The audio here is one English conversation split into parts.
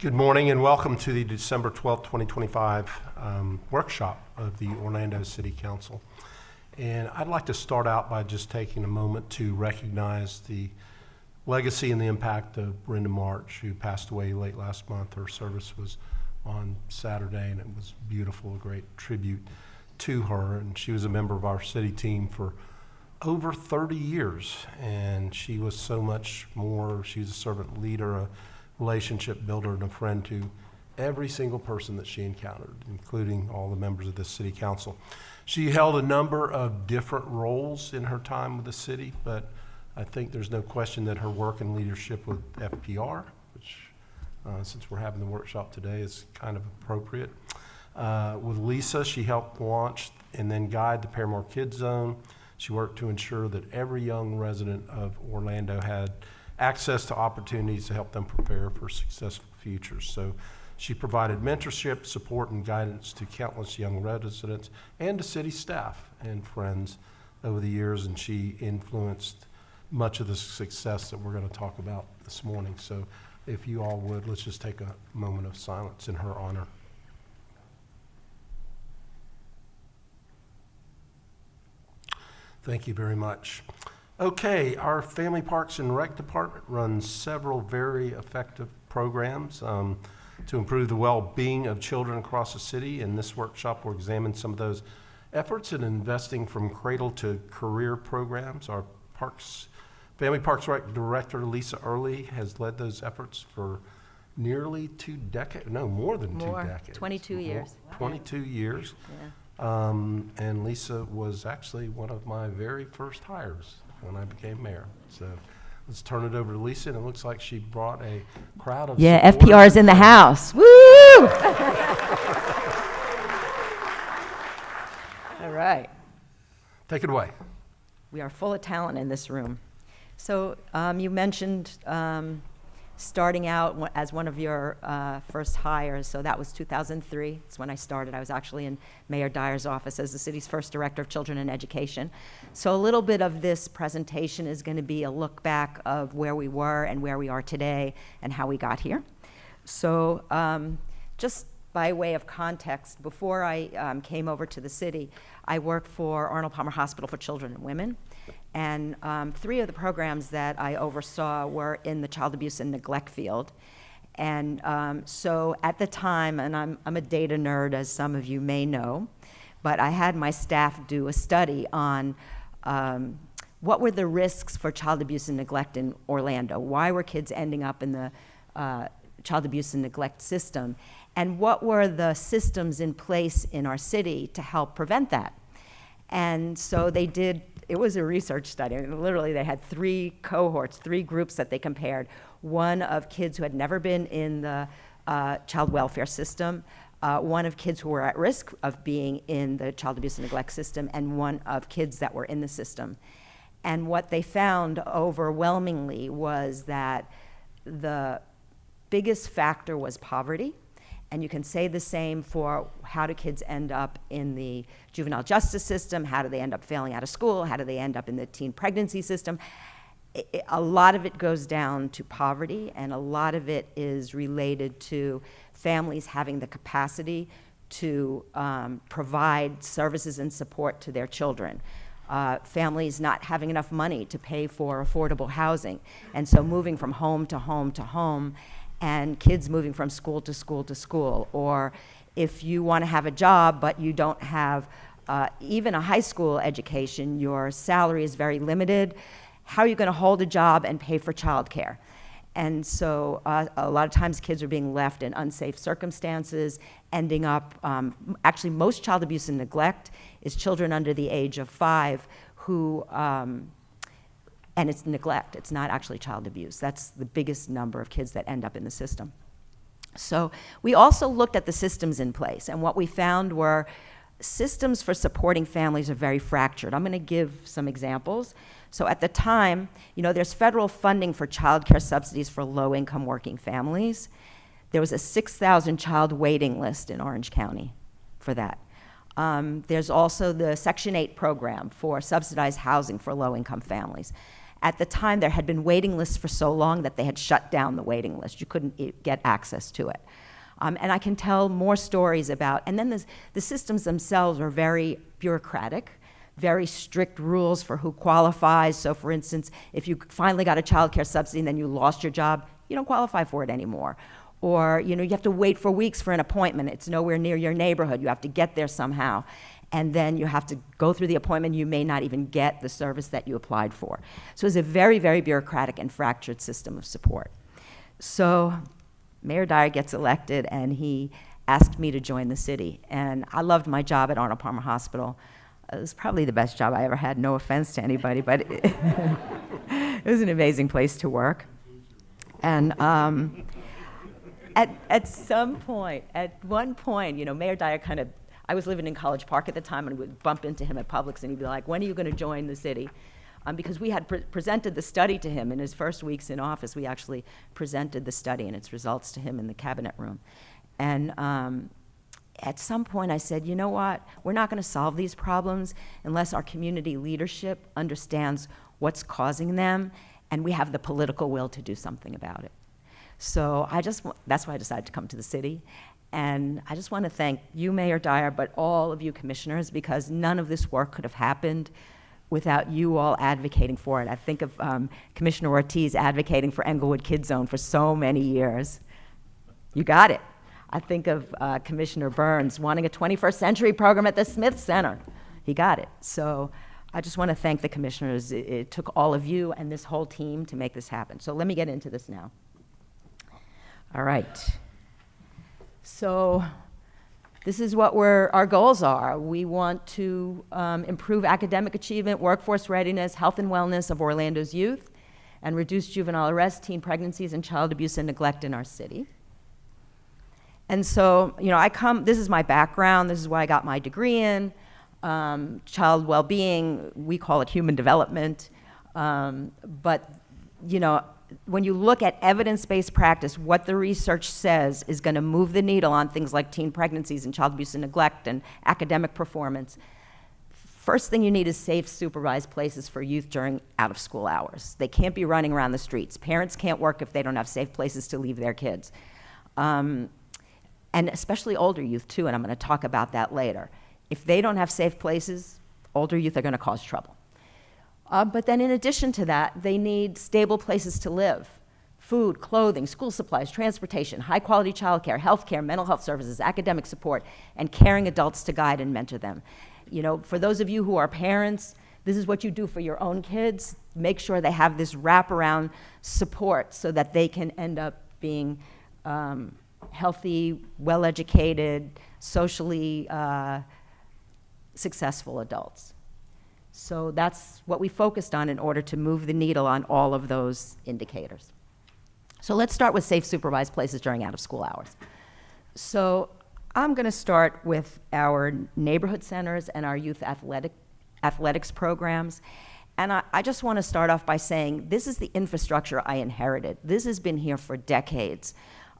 Good morning and welcome to the December 12th, 2025 workshop of the Orlando City Council. And I'd like to start out by just taking a moment to recognize the legacy and the impact of Brenda March, who passed away late last month. Her service was on Saturday and it was beautiful, a great tribute to her. And she was a member of our city team for over 30 years. And she was so much more. She was a servant leader, a relationship builder, and a friend to every single person that she encountered, including all the members of the city council. She held a number of different roles in her time with the city, but I think there's no question that her work and leadership with FPR, which since we're having the workshop today is kind of appropriate. With Lisa, she helped launch and then guide the Paramore Kids Zone. She worked to ensure that every young resident of Orlando had access to opportunities to help them prepare for successful futures. So she provided mentorship, support, and guidance to countless young residents and to city staff and friends over the years, and she influenced much of the success that we're going to talk about this morning. So if you all would, let's just take a moment of silence in her honor. Thank you very much. Okay, our Family Parks and Rec Department runs several very effective programs to improve the well-being of children across the city. In this workshop, we'll examine some of those efforts in investing from cradle to career programs. Our Family Parks Rec Director, Lisa Early, has led those efforts for nearly 2 decades, no, more than 2 decades. 22 years. 22 years. Yeah. And Lisa was actually one of my very first hires when I became mayor. So let's turn it over to Lisa, and it looks like she brought a crowd of FPR's in the house. Woo! All right. Take it away. We are full of talent in this room. So you mentioned starting out as one of your first hires. So that was 2003. It's when I started. I was actually in Mayor Dyer's office as the city's first director of children and education. So a little bit of this presentation is going to be a look back of where we were and where we are today and how we got here. So just by way of context, before I came over to the city, I worked for Arnold Palmer Hospital for Children and Women. And 3 of the programs that I oversaw were in the child abuse and neglect field. And so at the time, and I'm a data nerd, as some of you may know, but I had my staff do a study on what were the risks for child abuse and neglect in Orlando? Why were kids ending up in the child abuse and neglect system? And what were the systems in place in our city to help prevent that? And so they did. It was a research study. I mean, literally, they had 3 cohorts, 3 groups that they compared. One of kids who had never been in the child welfare system, one of kids who were at risk of being in the child abuse and neglect system, and one of kids that were in the system. And what they found overwhelmingly was that the biggest factor was poverty. And you can say the same for how do kids end up in the juvenile justice system, how do they end up failing out of school, how do they end up in the teen pregnancy system. A lot of it goes down to poverty, and a lot of it is related to families having the capacity to provide services and support to their children. Families not having enough money to pay for affordable housing, and so moving from home to home to home, and kids moving from school to school to school. Or if you want to have a job but you don't have even a high school education, your salary is very limited, how are you going to hold a job and pay for childcare? And so a lot of times kids are being left in unsafe circumstances, ending up, actually most child abuse and neglect is children under the age of 5 who, and it's neglect, it's not actually child abuse. That's the biggest number of kids that end up in the system. So we also looked at the systems in place, and what we found were systems for supporting families are very fractured. I'm gonna give some examples. So at the time, there's federal funding for child care subsidies for low-income working families. There was a 6,000 child waiting list in Orange County for that. There's also the Section 8 program for subsidized housing for low-income families. At the time, there had been waiting lists for so long that they had shut down the waiting list. You couldn't get access to it. And I can tell more stories about, and then the systems themselves are very bureaucratic, very strict rules for who qualifies. So for instance, if you finally got a child care subsidy and then you lost your job, you don't qualify for it anymore. Or, you have to wait for weeks for an appointment. It's nowhere near your neighborhood. You have to get there somehow. And then you have to go through the appointment. You may not even get the service that you applied for. So it's a very, very bureaucratic and fractured system of support. So Mayor Dyer gets elected, and he asked me to join the city. And I loved my job at Arnold Palmer Hospital. It was probably the best job I ever had, no offense to anybody, but it was an amazing place to work. And at some point, at one point, Mayor Dyer I was living in College Park at the time, and would bump into him at Publix, and he'd be like, when are you going to join the city? Because we had presented the study to him in his first weeks in office. We actually presented the study and its results to him in the cabinet room. And at some point I said, you know what, we're not going to solve these problems unless our community leadership understands what's causing them, and we have the political will to do something about it. So that's why I decided to come to the city. And I just want to thank you, Mayor Dyer, but all of you commissioners, because none of this work could have happened without you all advocating for it. I think of Commissioner Ortiz advocating for Englewood Kid Zone for so many years. You got it. I think of Commissioner Burns wanting a 21st century program at the Smith Center. He got it. So I just want to thank the commissioners. It took all of you and this whole team to make this happen. So let me get into this now. All right. So this is what our goals are. We want to improve academic achievement, workforce readiness, health and wellness of Orlando's youth, and reduce juvenile arrests, teen pregnancies, and child abuse and neglect in our city. And so, this is my background. This is what I got my degree in. Child well-being, we call it human development. But, when you look at evidence-based practice, what the research says is going to move the needle on things like teen pregnancies and child abuse and neglect and academic performance. First thing you need is safe, supervised places for youth during out-of-school hours. They can't be running around the streets. Parents can't work if they don't have safe places to leave their kids. And especially older youth, too, and I'm going to talk about that later. If they don't have safe places, older youth are going to cause trouble. But then in addition to that, they need stable places to live. Food, clothing, school supplies, transportation, high-quality childcare, healthcare, mental health services, academic support, and caring adults to guide and mentor them. For those of you who are parents, this is what you do for your own kids. Make sure they have this wraparound support so that they can end up being healthy, well-educated, socially successful adults. So that's what we focused on in order to move the needle on all of those indicators. So let's start with safe supervised places during out-of-school hours. So I'm going to start with our neighborhood centers and our youth athletics programs. And I just want to start off by saying this is the infrastructure I inherited. This has been here for decades.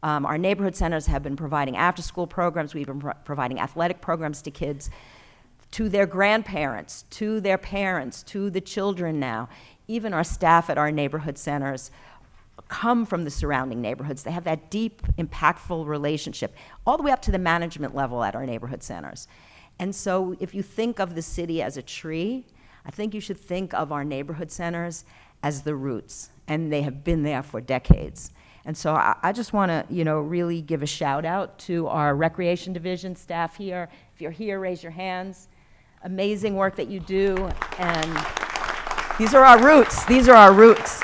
Our neighborhood centers have been providing after-school programs. We've been providing athletic programs to kids, to their grandparents, to their parents, to the children now. Even our staff at our neighborhood centers come from the surrounding neighborhoods. They have that deep, impactful relationship, all the way up to the management level at our neighborhood centers. And so if you think of the city as a tree, I think you should think of our neighborhood centers as the roots, and they have been there for decades. And so I just want to, really give a shout out to our recreation division staff here. If you're here, raise your hands. Amazing work that you do, and these are our roots. These are our roots,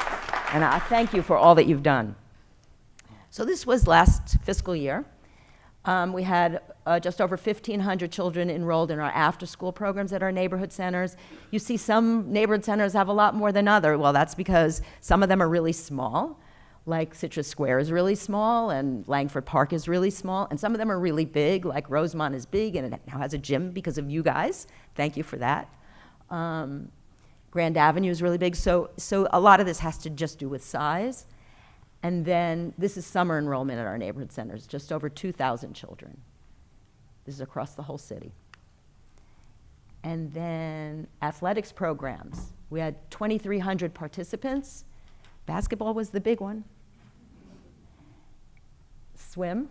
and I thank you for all that you've done. So this was last fiscal year. We had just over 1,500 children enrolled in our after-school programs at our neighborhood centers. You see some neighborhood centers have a lot more than others. Well, that's because some of them are really small, like Citrus Square is really small, and Langford Park is really small, and some of them are really big, like Rosemont is big, and it now has a gym because of you guys. Thank you for that. Grand Avenue is really big, so a lot of this has to just do with size. And then this is summer enrollment at our neighborhood centers, just over 2,000 children. This is across the whole city. And then athletics programs. We had 2,300 participants. Basketball was the big one. Swim.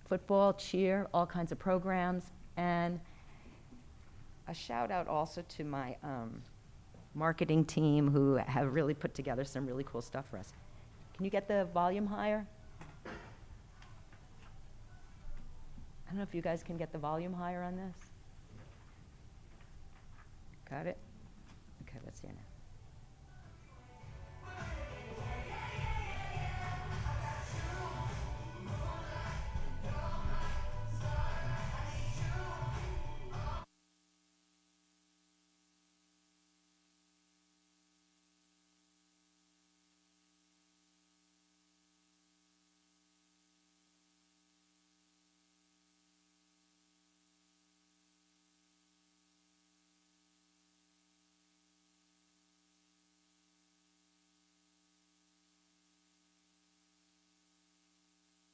Football, cheer, all kinds of programs. And a shout out also to my marketing team who have really put together some really cool stuff for us. Can you get the volume higher? I don't know if you guys can get the volume higher on this. Got it? Okay, let's hear now.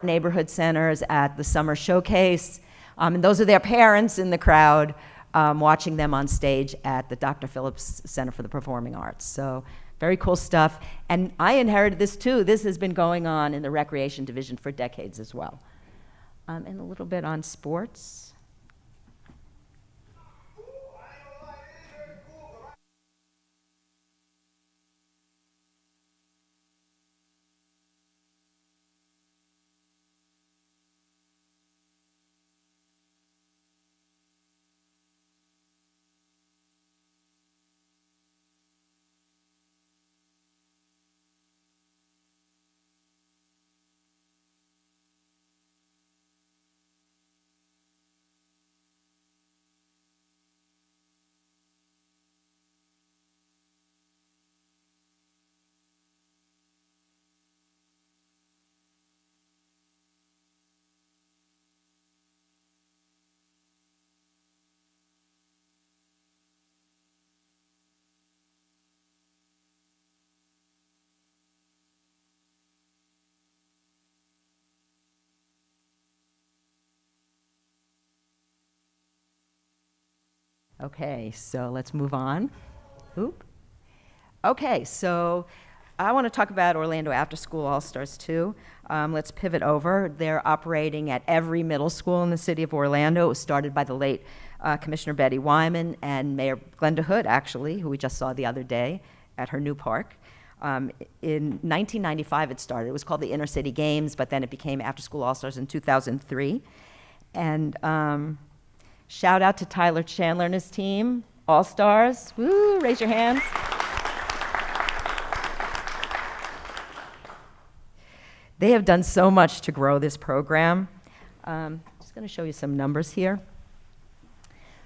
Neighborhood centers at the summer showcase, and those are their parents in the crowd watching them on stage at the Dr. Phillips Center for the Performing Arts. So very cool stuff. And I inherited this too. This has been going on in the recreation division for decades as well. And a little bit on sports. Okay, so let's move on. Oop. Okay, so I want to talk about Orlando After School All-Stars too. Let's pivot over. They're operating at every middle school in the city of Orlando. It was started by the late Commissioner Betty Wyman and Mayor Glenda Hood, actually, who we just saw the other day at her new park. In 1995 it started. It was called the Inner City Games, but then it became After School All-Stars in 2003. And shout out to Tyler Chandler and his team, All-Stars. Woo, raise your hands. They have done so much to grow this program. I'm just going to show you some numbers here.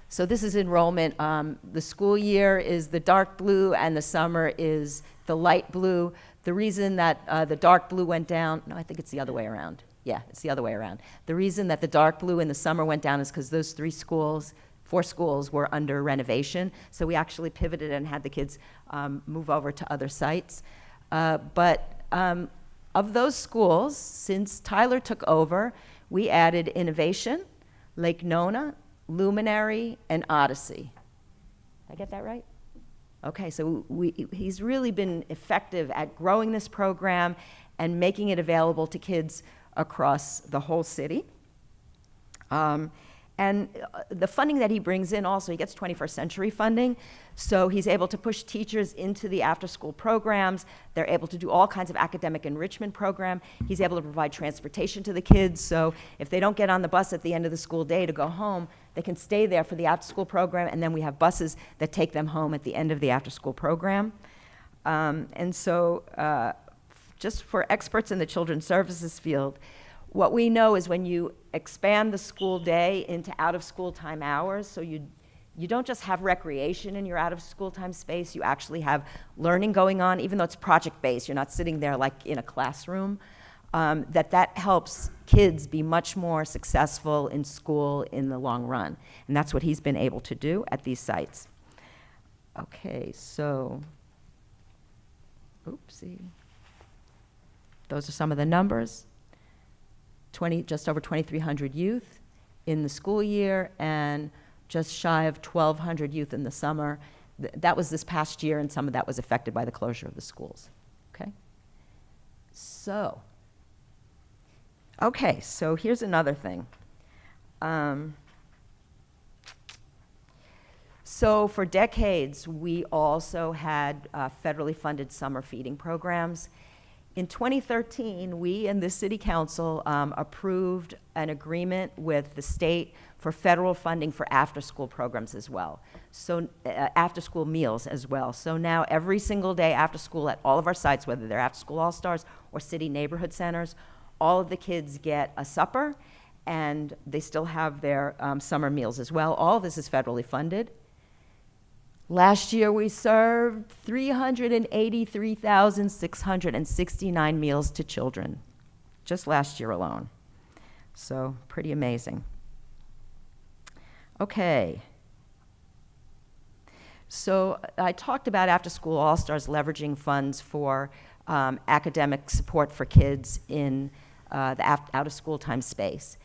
So this is enrollment. The school year is the dark blue and the summer is the light blue. The reason that the dark blue went down, no, I think it's the other way around. Yeah, it's the other way around. The reason that the dark blue in the summer went down is because those 4 schools were under renovation. So we actually pivoted and had the kids move over to other sites. Of those schools, since Tyler took over, we added Innovation, Lake Nona, Luminary, and Odyssey. Did I get that right? Okay, so he's really been effective at growing this program and making it available to kids across the whole city. And the funding that he brings in also, he gets 21st century funding, so he's able to push teachers into the after-school programs. They're able to do all kinds of academic enrichment program. He's able to provide transportation to the kids, so if they don't get on the bus at the end of the school day to go home, they can stay there for the after-school program, and then we have buses that take them home at the end of the after-school program. And so just for experts in the children's services field, what we know is when you expand the school day into out-of-school time hours, so you don't just have recreation in your out-of-school time space, you actually have learning going on, even though it's project-based, you're not sitting there like in a classroom, that helps kids be much more successful in school in the long run. And that's what he's been able to do at these sites. Okay, so, oopsie. Those are some of the numbers. Just over 2,300 youth in the school year, and just shy of 1,200 youth in the summer. That was this past year, and some of that was affected by the closure of the schools. Okay? So here's another thing. So for decades, we also had federally funded summer feeding programs. In 2013, we and the City Council approved an agreement with the state for federal funding for after-school programs as well. So after-school meals as well. So now every single day after school at all of our sites, whether they're after-school all-stars or city neighborhood centers, all of the kids get a supper, and they still have their summer meals as well. All of this is federally funded. Last year, we served 383,669 meals to children, just last year alone. So pretty amazing. Okay. So I talked about After School All-Stars leveraging funds for academic support for kids in the out-of-school time space.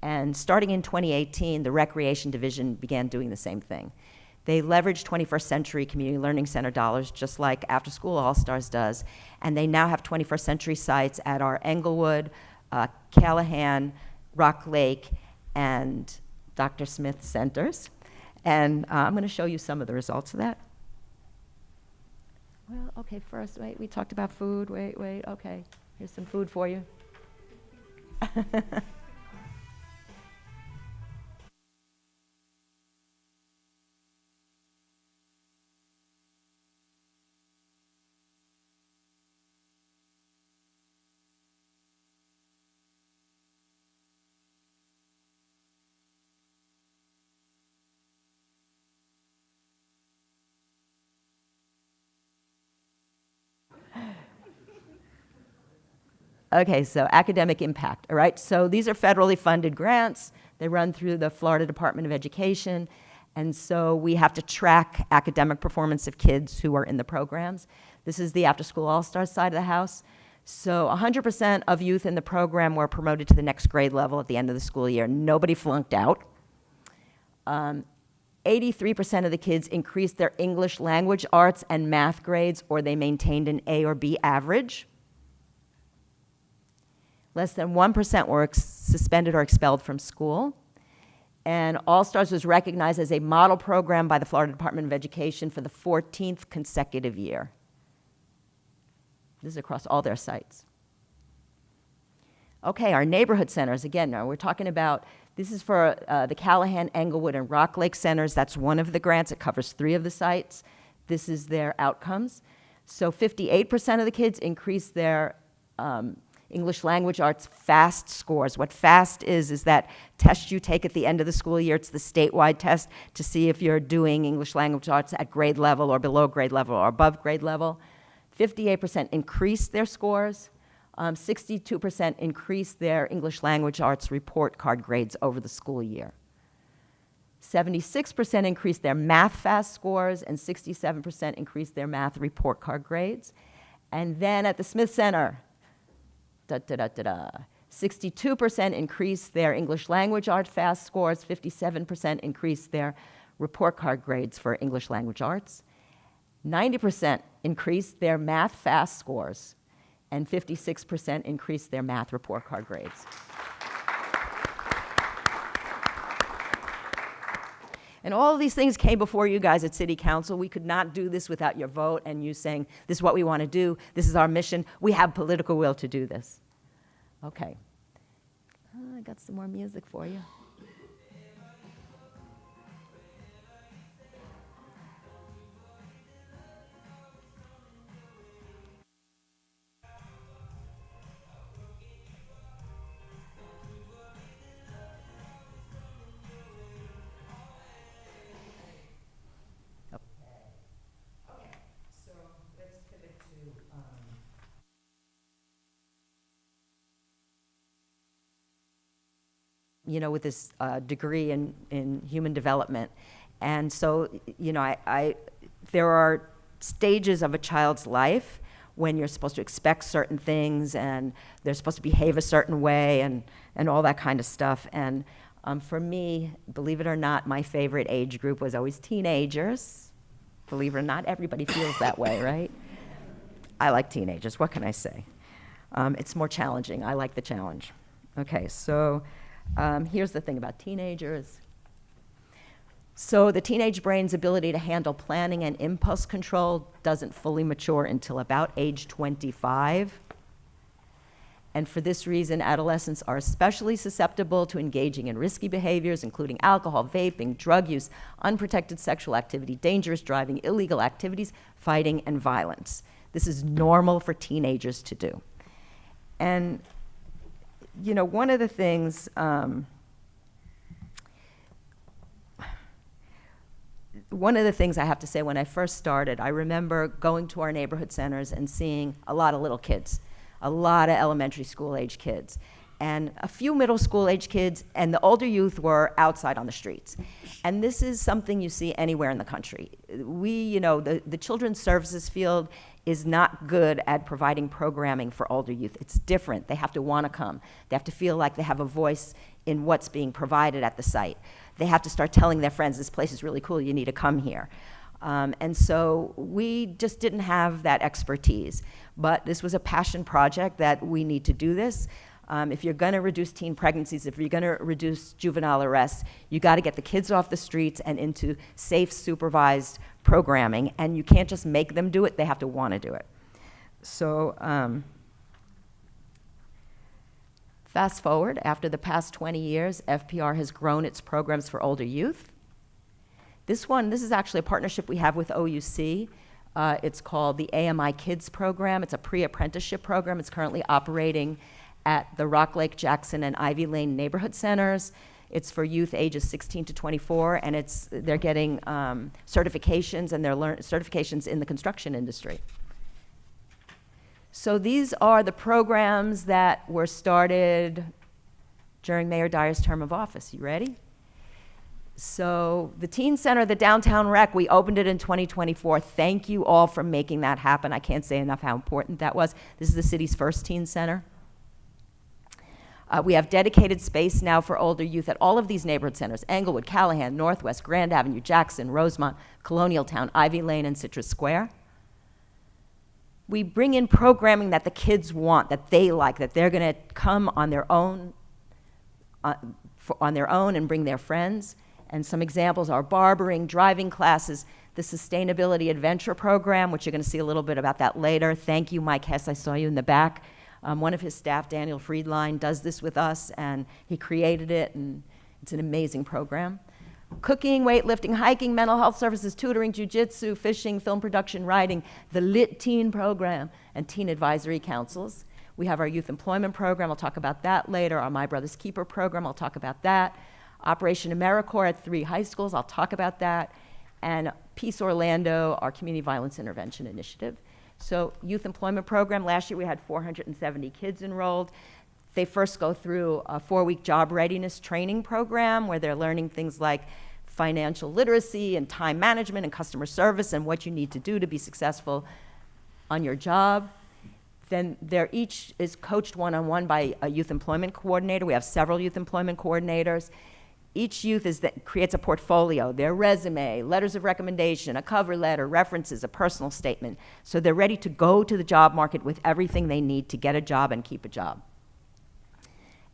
And starting in 2018, the Recreation Division began doing the same thing. They leveraged 21st Century Community Learning Center dollars, just like After School All-Stars does, and they now have 21st Century sites at our Englewood, Callahan, Rock Lake, and Dr. Smith centers. And I'm going to show you some of the results of that. Well, okay, first, wait, we talked about food. Wait, okay. Here's some food for you. Okay, so academic impact, all right? So these are federally funded grants. They run through the Florida Department of Education, and so we have to track academic performance of kids who are in the programs. This is the After School All-Stars side of the house. So 100% of youth in the program were promoted to the next grade level at the end of the school year. Nobody flunked out. 83% of the kids increased their English language arts and math grades, or they maintained an A or B average. Less than 1% were suspended or expelled from school. And All-Stars was recognized as a model program by the Florida Department of Education for the 14th consecutive year. This is across all their sites. Okay, our neighborhood centers, again, now we're talking about, this is for the Callahan, Englewood, and Rock Lake centers. That's one of the grants. It covers 3 of the sites. This is their outcomes. So 58% of the kids increased their English language arts FAST scores. What FAST is that test you take at the end of the school year. It's the statewide test to see if you're doing English language arts at grade level or below grade level or above grade level. 58% increased their scores. 62% increased their English language arts report card grades over the school year. 76% increased their math FAST scores, and 67% increased their math report card grades. And then at the Smith Center, 62% increased their English language arts FAST scores, 57% increased their report card grades for English language arts, 90% increased their math FAST scores, and 56% increased their math report card grades. And all of these things came before you guys at City Council. We could not do this without your vote and you saying, this is what we want to do, this is our mission, we have political will to do this. Okay. I got some more music for you. With this degree in human development. And so, there are stages of a child's life when you're supposed to expect certain things and they're supposed to behave a certain way and all that kind of stuff. And For me, believe it or not, my favorite age group was always teenagers. Believe it or not, everybody feels that way, right? I like teenagers, what can I say? It's more challenging, I like the challenge. Okay, so here's the thing about teenagers. So the teenage brain's ability to handle planning and impulse control doesn't fully mature until about age 25. And for this reason, adolescents are especially susceptible to engaging in risky behaviors, including alcohol, vaping, drug use, unprotected sexual activity, dangerous driving, illegal activities, fighting, and violence. This is normal for teenagers to do. And, you know, one of the things, I have to say, when I first started, I remember going to our neighborhood centers and seeing a lot of little kids, a lot of elementary school age kids, and a few middle school age kids, and the older youth were outside on the streets. And this is something you see anywhere in the country. The children's services field is not good at providing programming for older youth. It's different. They have to want to come. They have to feel like they have a voice in what's being provided at the site. They have to start telling their friends, this place is really cool, you need to come here. And so we just didn't have that expertise. But this was a passion project that we need to do this. If you're going to reduce teen pregnancies, if you're going to reduce juvenile arrests, you got to get the kids off the streets and into safe, supervised programming. And you can't just make them do it, they have to want to do it. So fast forward, after the past 20 years, FPR has grown its programs for older youth. This is actually a partnership we have with OUC. It's called the AMI Kids Program. It's a pre-apprenticeship program. It's currently operating at the Rock Lake, Jackson, and Ivy Lane neighborhood centers. It's for youth ages 16 to 24, and they're getting certifications, and they're certifications in the construction industry. So these are the programs that were started during Mayor Dyer's term of office. You ready? So the Teen Center, the Downtown Rec, we opened it in 2024. Thank you all for making that happen. I can't say enough how important that was. This is the city's first teen center. We have dedicated space now for older youth at all of these neighborhood centers: Englewood, Callahan, Northwest, Grand Avenue, Jackson, Rosemont, Colonial Town, Ivy Lane, and Citrus Square. We bring in programming that the kids want, that they like, that they're going to come on their own and bring their friends. And some examples are barbering, driving classes, the Sustainability Adventure Program, which you're going to see a little bit about that later. Thank you, Mike Hess, I saw you in the back. One of his staff, Daniel Friedline, does this with us, and he created it, and it's an amazing program. Cooking, weightlifting, hiking, mental health services, tutoring, jiu-jitsu, fishing, film production, writing, the Lit Teen Program, and teen advisory councils. We have our youth employment program. I'll talk about that later. Our My Brother's Keeper program. I'll talk about that. Operation AmeriCorps at 3 high schools. I'll talk about that. And Peace Orlando, our community violence intervention initiative. So youth employment program, last year we had 470 kids enrolled. They first go through a 4-week job readiness training program where they're learning things like financial literacy and time management and customer service and what you need to do to be successful on your job. Then each is coached one-on-one by a youth employment coordinator. We have several youth employment coordinators. Each youth creates a portfolio, their resume, letters of recommendation, a cover letter, references, a personal statement. So they're ready to go to the job market with everything they need to get a job and keep a job.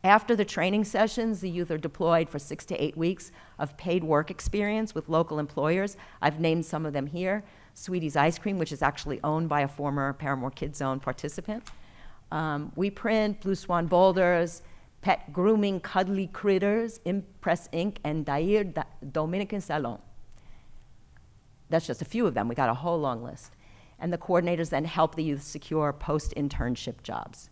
After the training sessions, the youth are deployed for 6 to 8 weeks of paid work experience with local employers. I've named some of them here. Sweetie's Ice Cream, which is actually owned by a former Paramore Kids Zone participant. We Print, Blue Swan Boulders, Pet Grooming, Cuddly Critters, Impress Inc., and Dair Dominican Salon. That's just a few of them. We got a whole long list. And the coordinators then help the youth secure post-internship jobs.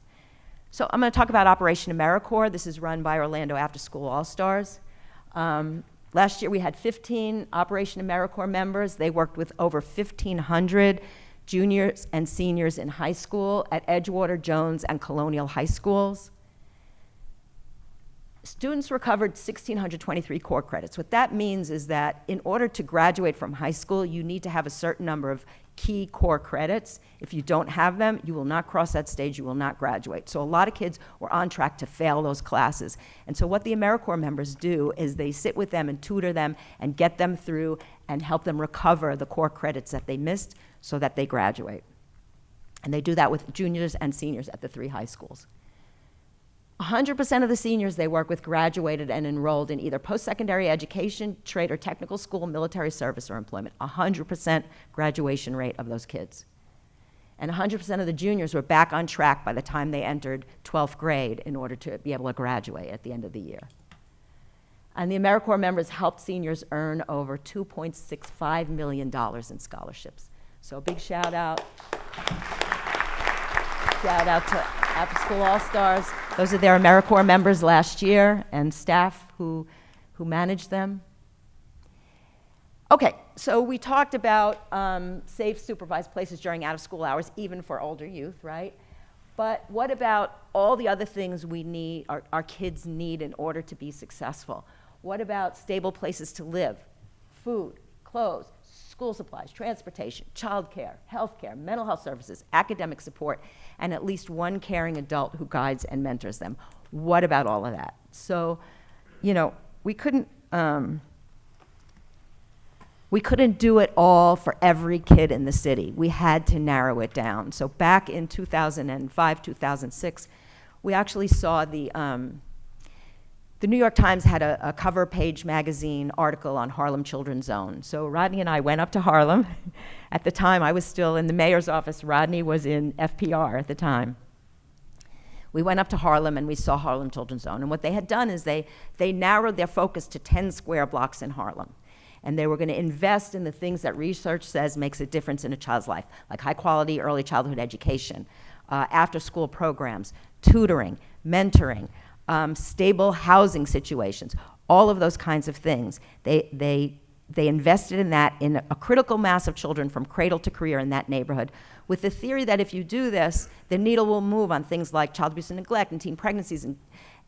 So I'm going to talk about Operation AmeriCorps. This is run by Orlando After School All-Stars. Last year we had 15 Operation AmeriCorps members. They worked with over 1,500 juniors and seniors in high school at Edgewater, Jones, and Colonial high schools. Students recovered 1,623 core credits. What that means is that in order to graduate from high school, you need to have a certain number of key core credits. If you don't have them, you will not cross that stage, you will not graduate. So a lot of kids were on track to fail those classes. And so what the AmeriCorps members do is they sit with them and tutor them and get them through and help them recover the core credits that they missed so that they graduate. And they do that with juniors and seniors at the 3 high schools. 100% of the seniors they work with graduated and enrolled in either post-secondary education, trade or technical school, military service, or employment. 100% graduation rate of those kids. And 100% of the juniors were back on track by the time they entered 12th grade in order to be able to graduate at the end of the year. And the AmeriCorps members helped seniors earn over $2.65 million in scholarships. So a big shout out. Shout out to After School All-Stars. Those are their AmeriCorps members last year and staff who managed them. Okay, so we talked about safe supervised places during out-of-school hours, even for older youth, right? But what about all the other things we need, our kids need in order to be successful? What about stable places to live, food, clothes, school supplies, transportation, childcare, healthcare, mental health services, academic support, and at least one caring adult who guides and mentors them? What about all of that? So, you know, we couldn't do it all for every kid in the city. We had to narrow it down. So back in 2005, 2006, we actually saw the New York Times had a cover page magazine article on Harlem Children's Zone. So Rodney and I went up to Harlem. At the time, I was still in the mayor's office. Rodney was in FPR at the time. We went up to Harlem and we saw Harlem Children's Zone. And what they had done is they narrowed their focus to 10 square blocks in Harlem. And they were going to invest in the things that research says makes a difference in a child's life, like high quality early childhood education, after school programs, tutoring, mentoring, stable housing situations, all of those kinds of things. They invested in that, in a critical mass of children from cradle to career in that neighborhood, with the theory that if you do this, the needle will move on things like child abuse and neglect and teen pregnancies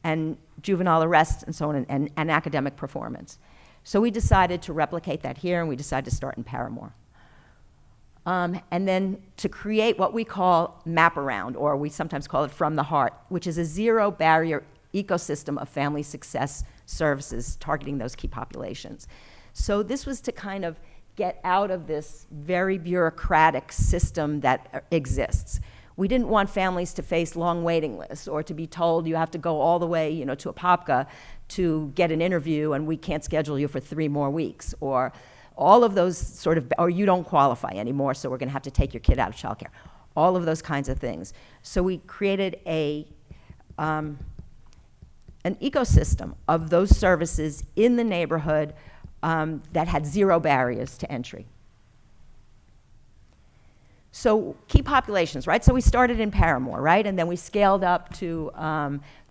and juvenile arrests and so on, and academic performance. So we decided to replicate that here, and we decided to start in Paramore. And then to create what we call Map Around, or we sometimes call it From the Heart, which is a zero-barrier ecosystem of family success services targeting those key populations. So this was to kind of get out of this very bureaucratic system that exists. We didn't want families to face long waiting lists or to be told you have to go all the way, you know, to Apopka to get an interview and we can't schedule you for 3 more weeks, or all of those sort of, or you don't qualify anymore, so we're going to have to take your kid out of childcare. All of those kinds of things. So we created an ecosystem of those services in the neighborhood that had 0 barriers to entry. So key populations, right? So we started in Paramore, right? And then we scaled up to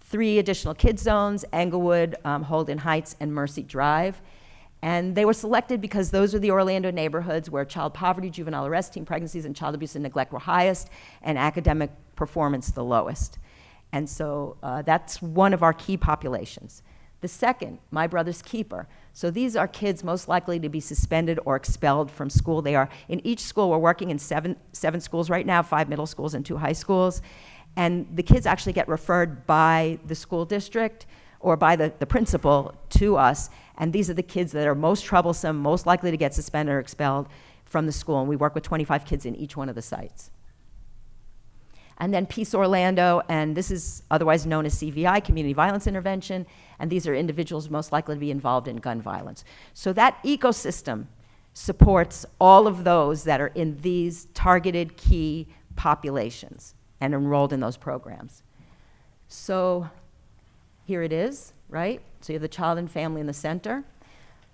3 additional kid zones, Englewood, Holden Heights, and Mercy Drive. And they were selected because those are the Orlando neighborhoods where child poverty, juvenile arrest, teen pregnancies, and child abuse and neglect were highest, and academic performance the lowest. And so that's one of our key populations. The second, My Brother's Keeper. So these are kids most likely to be suspended or expelled from school. They are, in each school, we're working in seven schools right now, 5 middle schools and 2 high schools. And the kids actually get referred by the school district or by the principal to us. And these are the kids that are most troublesome, most likely to get suspended or expelled from the school. And we work with 25 kids in each one of the sites. And then Peace Orlando, and this is otherwise known as CVI, Community Violence Intervention, and these are individuals most likely to be involved in gun violence. So that ecosystem supports all of those that are in these targeted key populations and enrolled in those programs. So here it is, right? So you have the child and family in the center.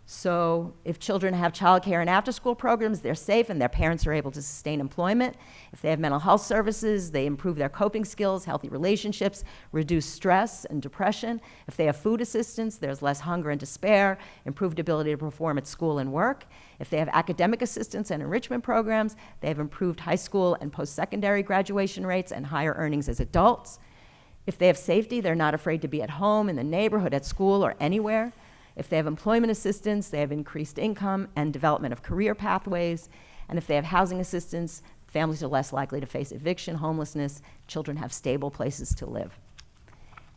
So if children have childcare and after-school programs, they're safe and their parents are able to sustain employment. If they have mental health services, they improve their coping skills, healthy relationships, reduce stress and depression. If they have food assistance, there's less hunger and despair, improved ability to perform at school and work. If they have academic assistance and enrichment programs, they have improved high school and post-secondary graduation rates and higher earnings as adults. If they have safety, they're not afraid to be at home, in the neighborhood, at school, or anywhere. If they have employment assistance, they have increased income and development of career pathways. And if they have housing assistance, families are less likely to face eviction, homelessness. Children have stable places to live.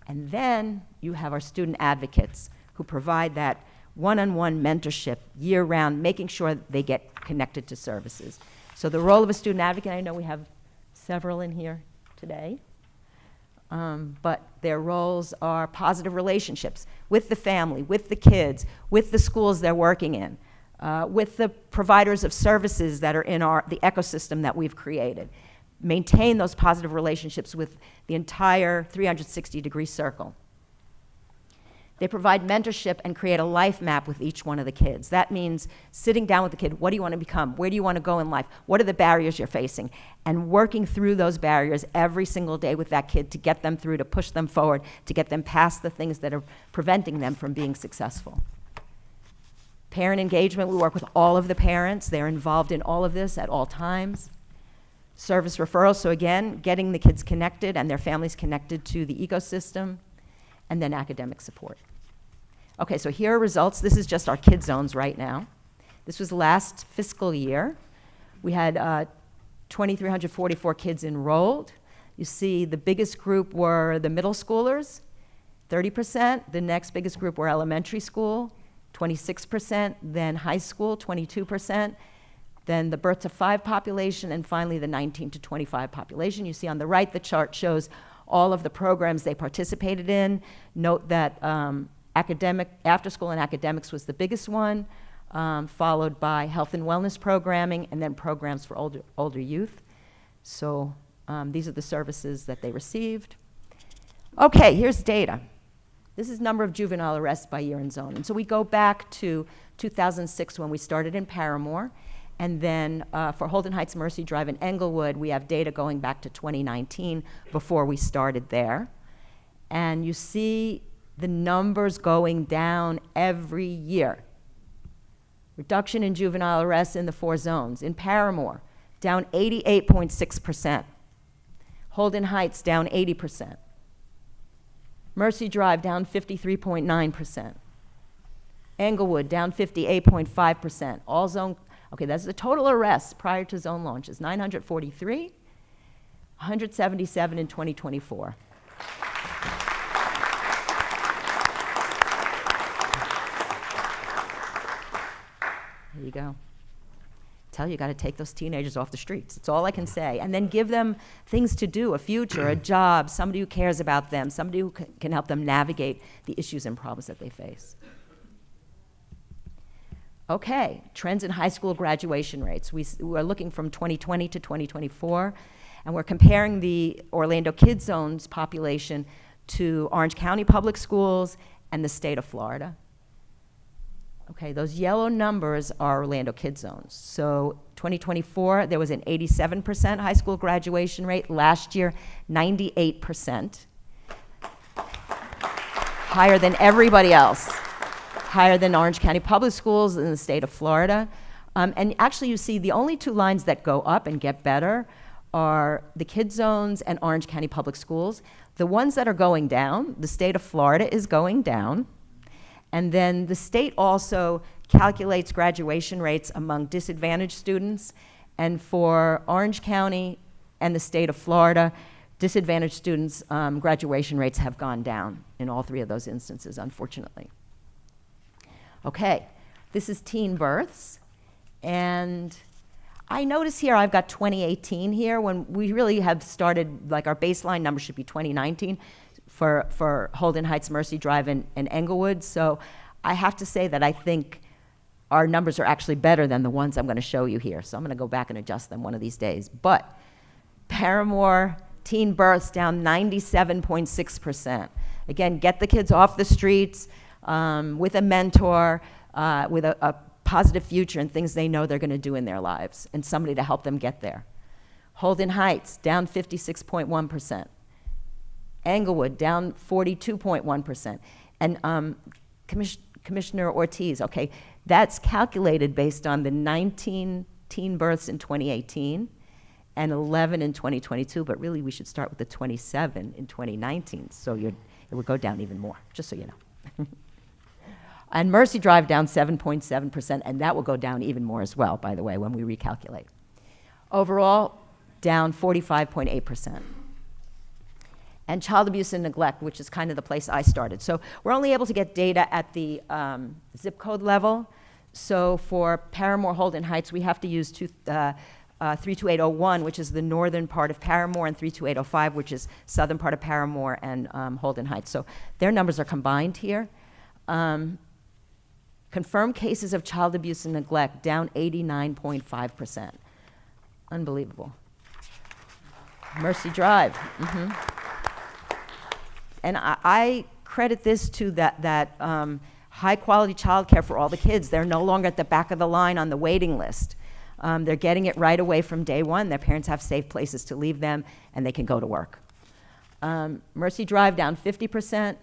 And then you have our student advocates who provide that one-on-one mentorship year-round, making sure they get connected to services. So the role of a student advocate, I know we have several in here today, but their roles are positive relationships with the family, with the kids, with the schools they're working in, with the providers of services that are in the ecosystem that we've created. Maintain those positive relationships with the entire 360-degree circle. They provide mentorship and create a life map with each one of the kids. That means sitting down with the kid, what do you want to become? Where do you want to go in life? What are the barriers you're facing? And working through those barriers every single day with that kid to get them through, to push them forward, to get them past the things that are preventing them from being successful. Parent engagement, we work with all of the parents. They're involved in all of this at all times. Service referrals, so again, getting the kids connected and their families connected to the ecosystem. And then academic support. Okay, so here are results. This is just our kid zones right now. This was last fiscal year. We had 2,344 kids enrolled. You see the biggest group were the middle schoolers, 30%. The next biggest group were elementary school, 26%. Then high school, 22%. Then the birth to 5 population, and finally the 19 to 25 population. You see on the right, the chart shows all of the programs they participated in. Note that after school and academics was the biggest one, followed by health and wellness programming, and then programs for older youth. So these are the services that they received. Okay, here's data. This is number of juvenile arrests by year and zone. And so we go back to 2006 when we started in Paramore. And then for Holden Heights, Mercy Drive, and Englewood, we have data going back to 2019 before we started there. And you see the numbers going down every year. Reduction in juvenile arrests in the 4 zones. In Paramore, down 88.6%. Holden Heights, down 80%. Mercy Drive, down 53.9%. Englewood, down 58.5%. All zone. Okay, that's the total arrests prior to zone launches, 943, 177 in 2024. There you go. Tell you got to take those teenagers off the streets. It's all I can say. And then give them things to do, a future, a job, somebody who cares about them, somebody who can help them navigate the issues and problems that they face. Okay, trends in high school graduation rates. We're looking from 2020 to 2024, and we're comparing the Orlando Kid Zones population to Orange County Public Schools and the state of Florida. Okay, those yellow numbers are Orlando Kid Zones. So 2024, there was an 87% high school graduation rate. Last year, 98%. Higher than everybody else. Higher than Orange County Public Schools in the state of Florida. And actually, you see the only 2 lines that go up and get better are the Kid Zones and Orange County Public Schools. The ones that are going down, the state of Florida is going down. And then the state also calculates graduation rates among disadvantaged students. And for Orange County and the state of Florida, disadvantaged students' graduation rates have gone down in all 3 of those instances, unfortunately. Okay, this is teen births, and I notice here I've got 2018 here when we really have started, like our baseline number should be 2019 for Holden Heights, Mercy Drive, and Englewood. So I have to say that I think our numbers are actually better than the ones I'm going to show you here. So I'm going to go back and adjust them one of these days. But Paramore teen births down 97.6%. Again, get the kids off the streets, with a mentor, with a positive future and things they know they're going to do in their lives, and somebody to help them get there. Holden Heights, down 56.1%. Englewood, down 42.1%. And Commissioner Ortiz, okay, that's calculated based on the 19 teen births in 2018 and 11 in 2022, but really we should start with the 27 in 2019, so it would go down even more, just so you know. And Mercy Drive down 7.7%, and that will go down even more as well, by the way, when we recalculate. Overall, down 45.8%. And child abuse and neglect, which is kind of the place I started. So we're only able to get data at the zip code level. So for Paramore Holden Heights, we have to use 32801, which is the northern part of Paramore, and 32805, which is southern part of Paramore and Holden Heights. So their numbers are combined here. Confirmed cases of child abuse and neglect down 89.5%. Unbelievable. Mercy Drive. And I credit this to that high-quality childcare for all the kids. They're no longer at the back of the line on the waiting list. They're getting it right away from day one. Their parents have safe places to leave them, and they can go to work. Mercy Drive down 50%,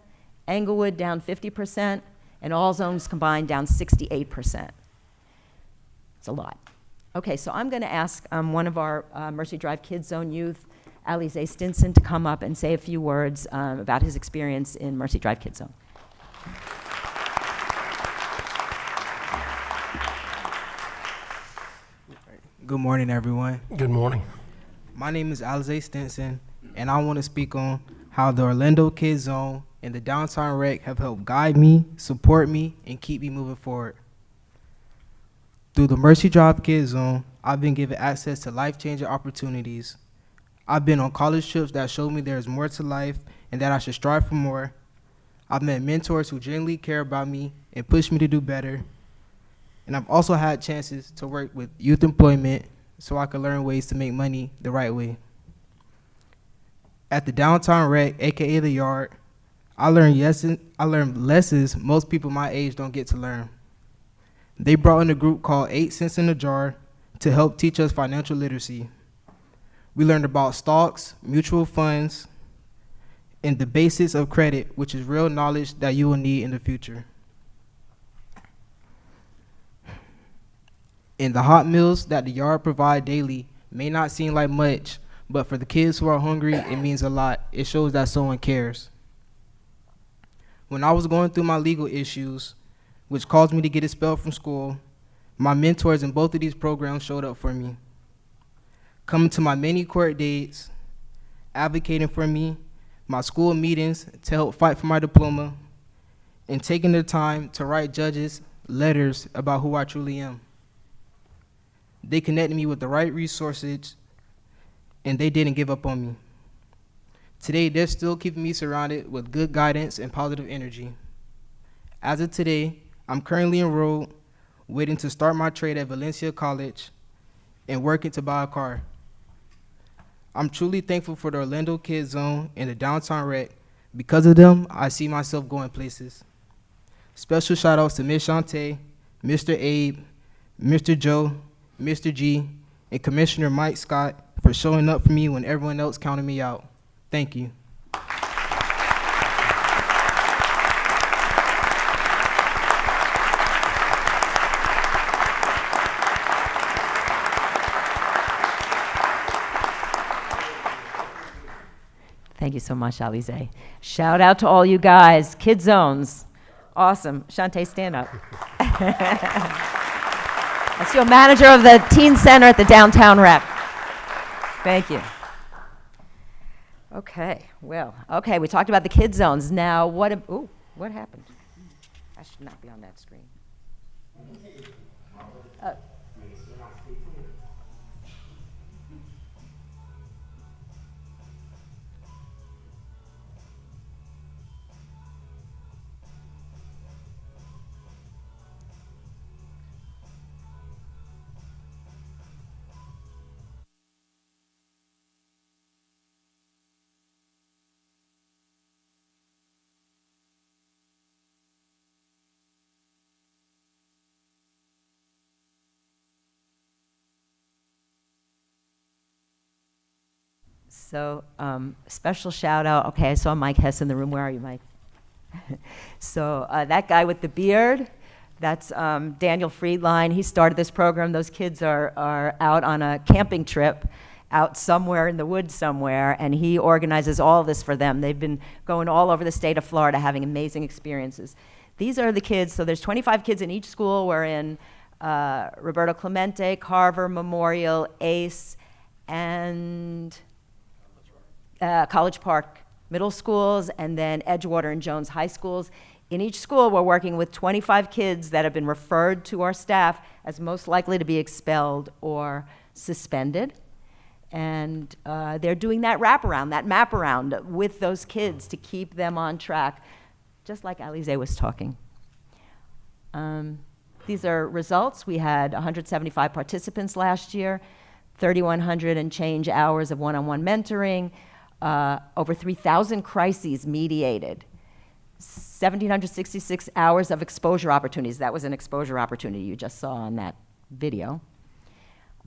Englewood down 50%, and all zones combined down 68%. It's a lot. Okay, so I'm going to ask one of our Mercy Drive Kids Zone youth, Alize Stinson, to come up and say a few words about his experience in Mercy Drive Kids Zone. Good morning, everyone. Good morning. My name is Alize Stinson, and I want to speak on how the Orlando Kids Zone and the Downtown Rec have helped guide me, support me, and keep me moving forward. Through the Mercy Drive Kids Zone, I've been given access to life-changing opportunities. I've been on college trips that showed me there is more to life and that I should strive for more. I've met mentors who genuinely care about me and push me to do better. And I've also had chances to work with youth employment so I could learn ways to make money the right way. At the Downtown Rec, aka the Yard, I learned lessons most people my age don't get to learn. They brought in a group called 8 Cents in a Jar to help teach us financial literacy. We learned about stocks, mutual funds, and the basics of credit, which is real knowledge that you will need in the future. And the hot meals that the Yard provide daily may not seem like much, but for the kids who are hungry, it means a lot. It shows that someone cares. When I was going through my legal issues, which caused me to get expelled from school, my mentors in both of these programs showed up for me. Coming to my many court dates, advocating for me, my school meetings to help fight for my diploma, and taking the time to write judges letters about who I truly am. They connected me with the right resources, and they didn't give up on me. Today, they're still keeping me surrounded with good guidance and positive energy. As of today, I'm currently enrolled, waiting to start my trade at Valencia College, and working to buy a car. I'm truly thankful for the Orlando Kids Zone and the Downtown Rec. Because of them, I see myself going places. Special shout outs to Ms. Shantae, Mr. Abe, Mr. Joe, Mr. G, and Commissioner Mike Scott for showing up for me when everyone else counted me out. Thank you. Thank you so much, Alize. Shout out to all you guys. Kid Zones. Awesome. Shantae, stand up. That's your manager of the Teen Center at the Downtown Rec. Thank you. Okay, well, okay, we talked about the Kid Zones. Now, what happened? I should not be on that screen. So, special shout out. Okay, I saw Mike Hess in the room. Where are you, Mike? So that guy with the beard, that's Daniel Friedline. He started this program. Those kids are out on a camping trip, out somewhere in the woods somewhere, and he organizes all this for them. They've been going all over the state of Florida having amazing experiences. These are the kids, so there's 25 kids in each school. We're in Roberto Clemente, Carver, Memorial, ACE, and College Park middle schools, and then Edgewater and Jones high schools. In each school, we're working with 25 kids that have been referred to our staff as most likely to be expelled or suspended. And they're doing that wraparound, that map around with those kids to keep them on track, just like Alize was talking. These are results. We had 175 participants last year, 3,100 and change hours of one-on-one mentoring, over 3,000 crises mediated, 1,766 hours of exposure opportunities. That was an exposure opportunity you just saw on that video.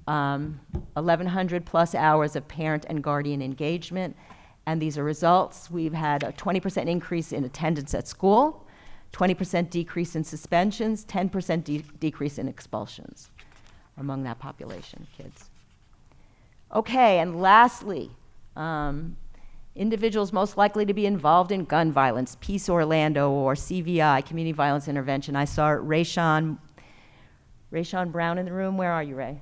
1,100 plus hours of parent and guardian engagement. And these are results. We've had a 20% increase in attendance at school, 20% decrease in suspensions, 10% decrease in expulsions among that population of kids. Okay, and lastly, individuals most likely to be involved in gun violence, Peace Orlando or CVI, Community Violence Intervention. I saw Rayshawn Brown in the room. Where are you, Ray?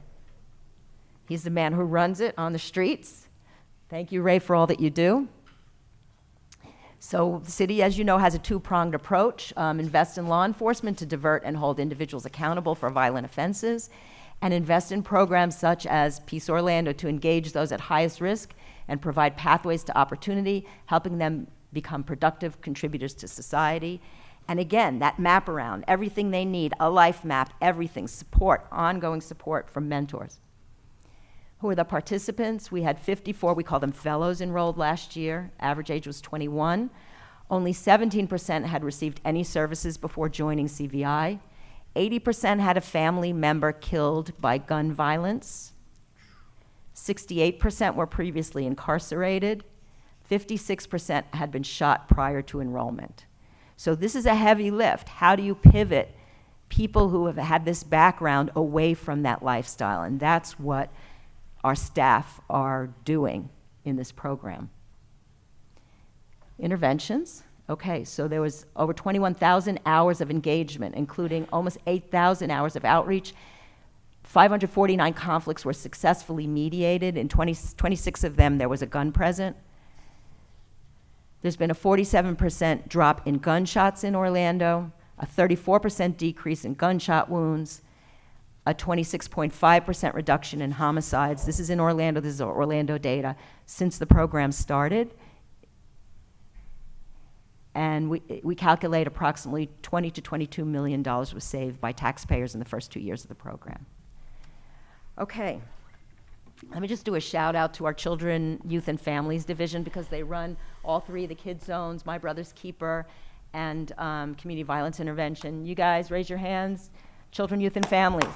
He's the man who runs it on the streets. Thank you, Ray, for all that you do. So the city, as you know, has a two-pronged approach. Invest in law enforcement to divert and hold individuals accountable for violent offenses, and invest in programs such as Peace Orlando to engage those at highest risk and provide pathways to opportunity, helping them become productive contributors to society. And again, that map around, everything they need, a life map, everything, support, ongoing support from mentors. Who are the participants? We had 54, we call them fellows, enrolled last year. Average age was 21. Only 17% had received any services before joining CVI. 80% had a family member killed by gun violence. 68% were previously incarcerated. 56% had been shot prior to enrollment. So this is a heavy lift. How do you pivot people who have had this background away from that lifestyle? And that's what our staff are doing in this program. Interventions. Okay, so there was over 21,000 hours of engagement, including almost 8,000 hours of outreach. 549 conflicts were successfully mediated. In 26 of them, there was a gun present. There's been a 47% drop in gunshots in Orlando, a 34% decrease in gunshot wounds, a 26.5% reduction in homicides. This is in Orlando. This is Orlando data since the program started. And we calculate approximately $20 to $22 million was saved by taxpayers in the first 2 years of the program. Okay, let me just do a shout out to our Children, Youth, and Families Division, because they run all three of the Kid Zones, My Brother's Keeper, and Community Violence Intervention. You guys, raise your hands. Children, Youth, and Families.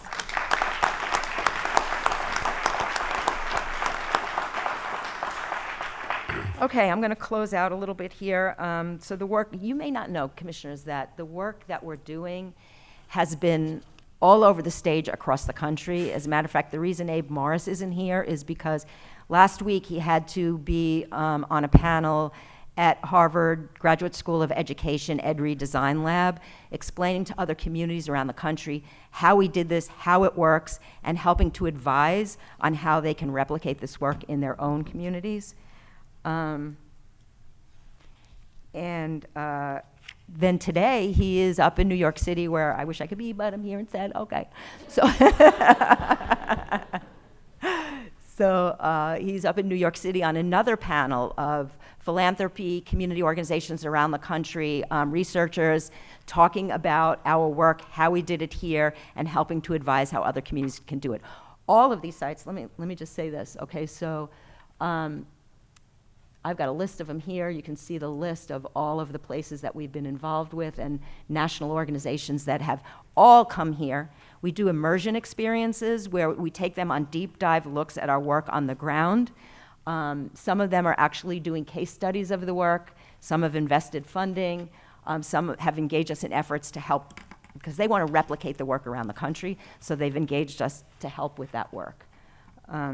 Okay, I'm going to close out a little bit here. So the work, you may not know, commissioners, that the work that we're doing has been all over the stage across the country. As a matter of fact, the reason Abe Morris isn't here is because last week he had to be on a panel at Harvard Graduate School of Education EDRI Design Lab, explaining to other communities around the country how we did this, how it works, and helping to advise on how they can replicate this work in their own communities. Then today, he is up in New York City, where I wish I could be, but I'm here instead. Okay. So, he's up in New York City on another panel of philanthropy, community organizations around the country, researchers talking about our work, how we did it here, and helping to advise how other communities can do it. All of these sites, let me just say this, okay, so I've got a list of them here. You can see the list of all of the places that we've been involved with and national organizations that have all come here. We do immersion experiences where we take them on deep dive looks at our work on the ground. Some of them are actually doing case studies of the work. Some have invested funding. Some have engaged us in efforts to help, because they want to replicate the work around the country, so they've engaged us to help with that work.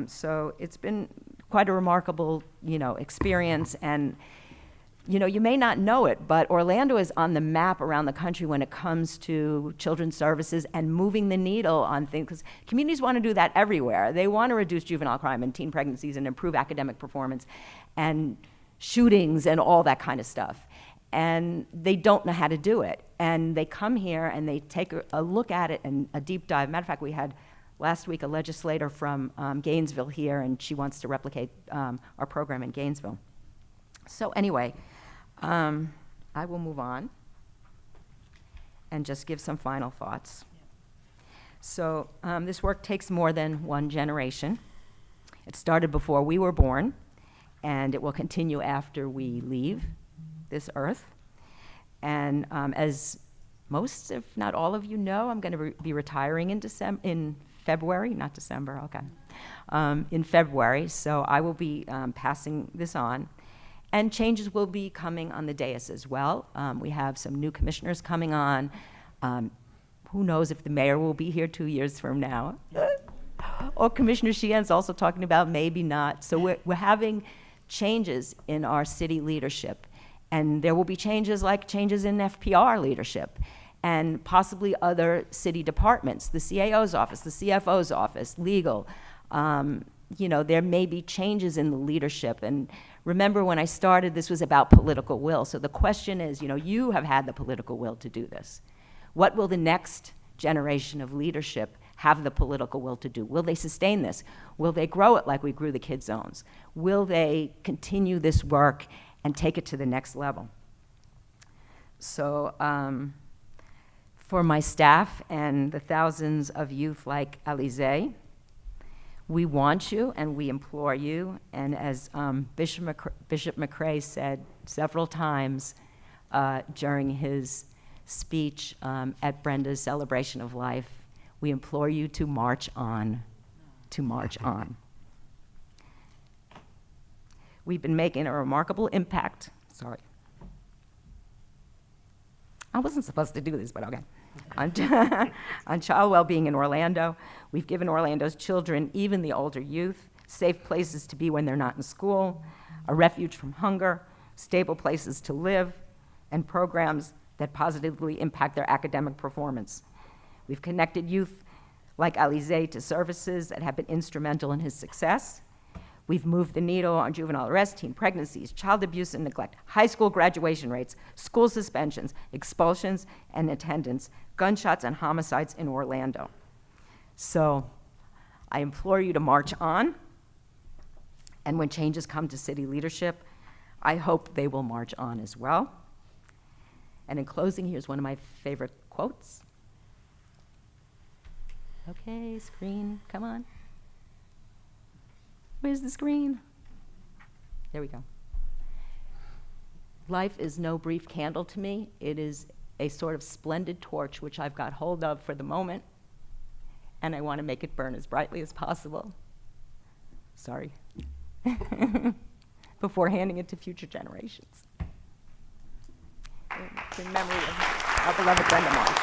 So it's been quite a remarkable, experience. And, you may not know it, but Orlando is on the map around the country when it comes to children's services and moving the needle on things. 'Cause communities want to do that everywhere. They want to reduce juvenile crime and teen pregnancies and improve academic performance and shootings and all that kind of stuff. And they don't know how to do it. And they come here and they take a look at it and a deep dive. Matter of fact, we had last week a legislator from Gainesville here, and she wants to replicate our program in Gainesville. So anyway, I will move on and just give some final thoughts. So this work takes more than one generation. It started before we were born, and it will continue after we leave this earth. And as most, if not all of you know, I'm going to be retiring in February, not December, okay, in February. So I will be passing this on. And changes will be coming on the dais as well. We have some new commissioners coming on. Who knows if the mayor will be here 2 years from now? Or Commissioner Sheehan's also talking about maybe not. So we're having changes in our city leadership. And there will be changes like changes in FPR leadership and possibly other city departments, the CAO's office, the CFO's office, legal. There may be changes in the leadership. And remember, when I started, this was about political will. So the question is, you have had the political will to do this. What will the next generation of leadership have the political will to do? Will they sustain this? Will they grow it like we grew the kids' zones? Will they continue this work and take it to the next level? So for my staff and the thousands of youth like Alizé, we want you and we implore you. And as Bishop McCrae said several times during his speech at Brenda's celebration of life, we implore you to march on, to march on. We've been making a remarkable impact. Sorry. I wasn't supposed to do this, but okay. On child well-being in Orlando. We've given Orlando's children, even the older youth, safe places to be when they're not in school, a refuge from hunger, stable places to live, and programs that positively impact their academic performance. We've connected youth like Alizé to services that have been instrumental in his success. We've moved the needle on juvenile arrest, teen pregnancies, child abuse and neglect, high school graduation rates, school suspensions, expulsions and attendance, gunshots and homicides in Orlando. So I implore you to march on, and when changes come to city leadership, I hope they will march on as well. And in closing, here's one of my favorite quotes. Okay, screen, come on. Where's the screen? There we go. Life is no brief candle to me. It is a sort of splendid torch which I've got hold of for the moment, and I want to make it burn as brightly as possible. Sorry. Before handing it to future generations. In memory of our beloved Brenda Marsh.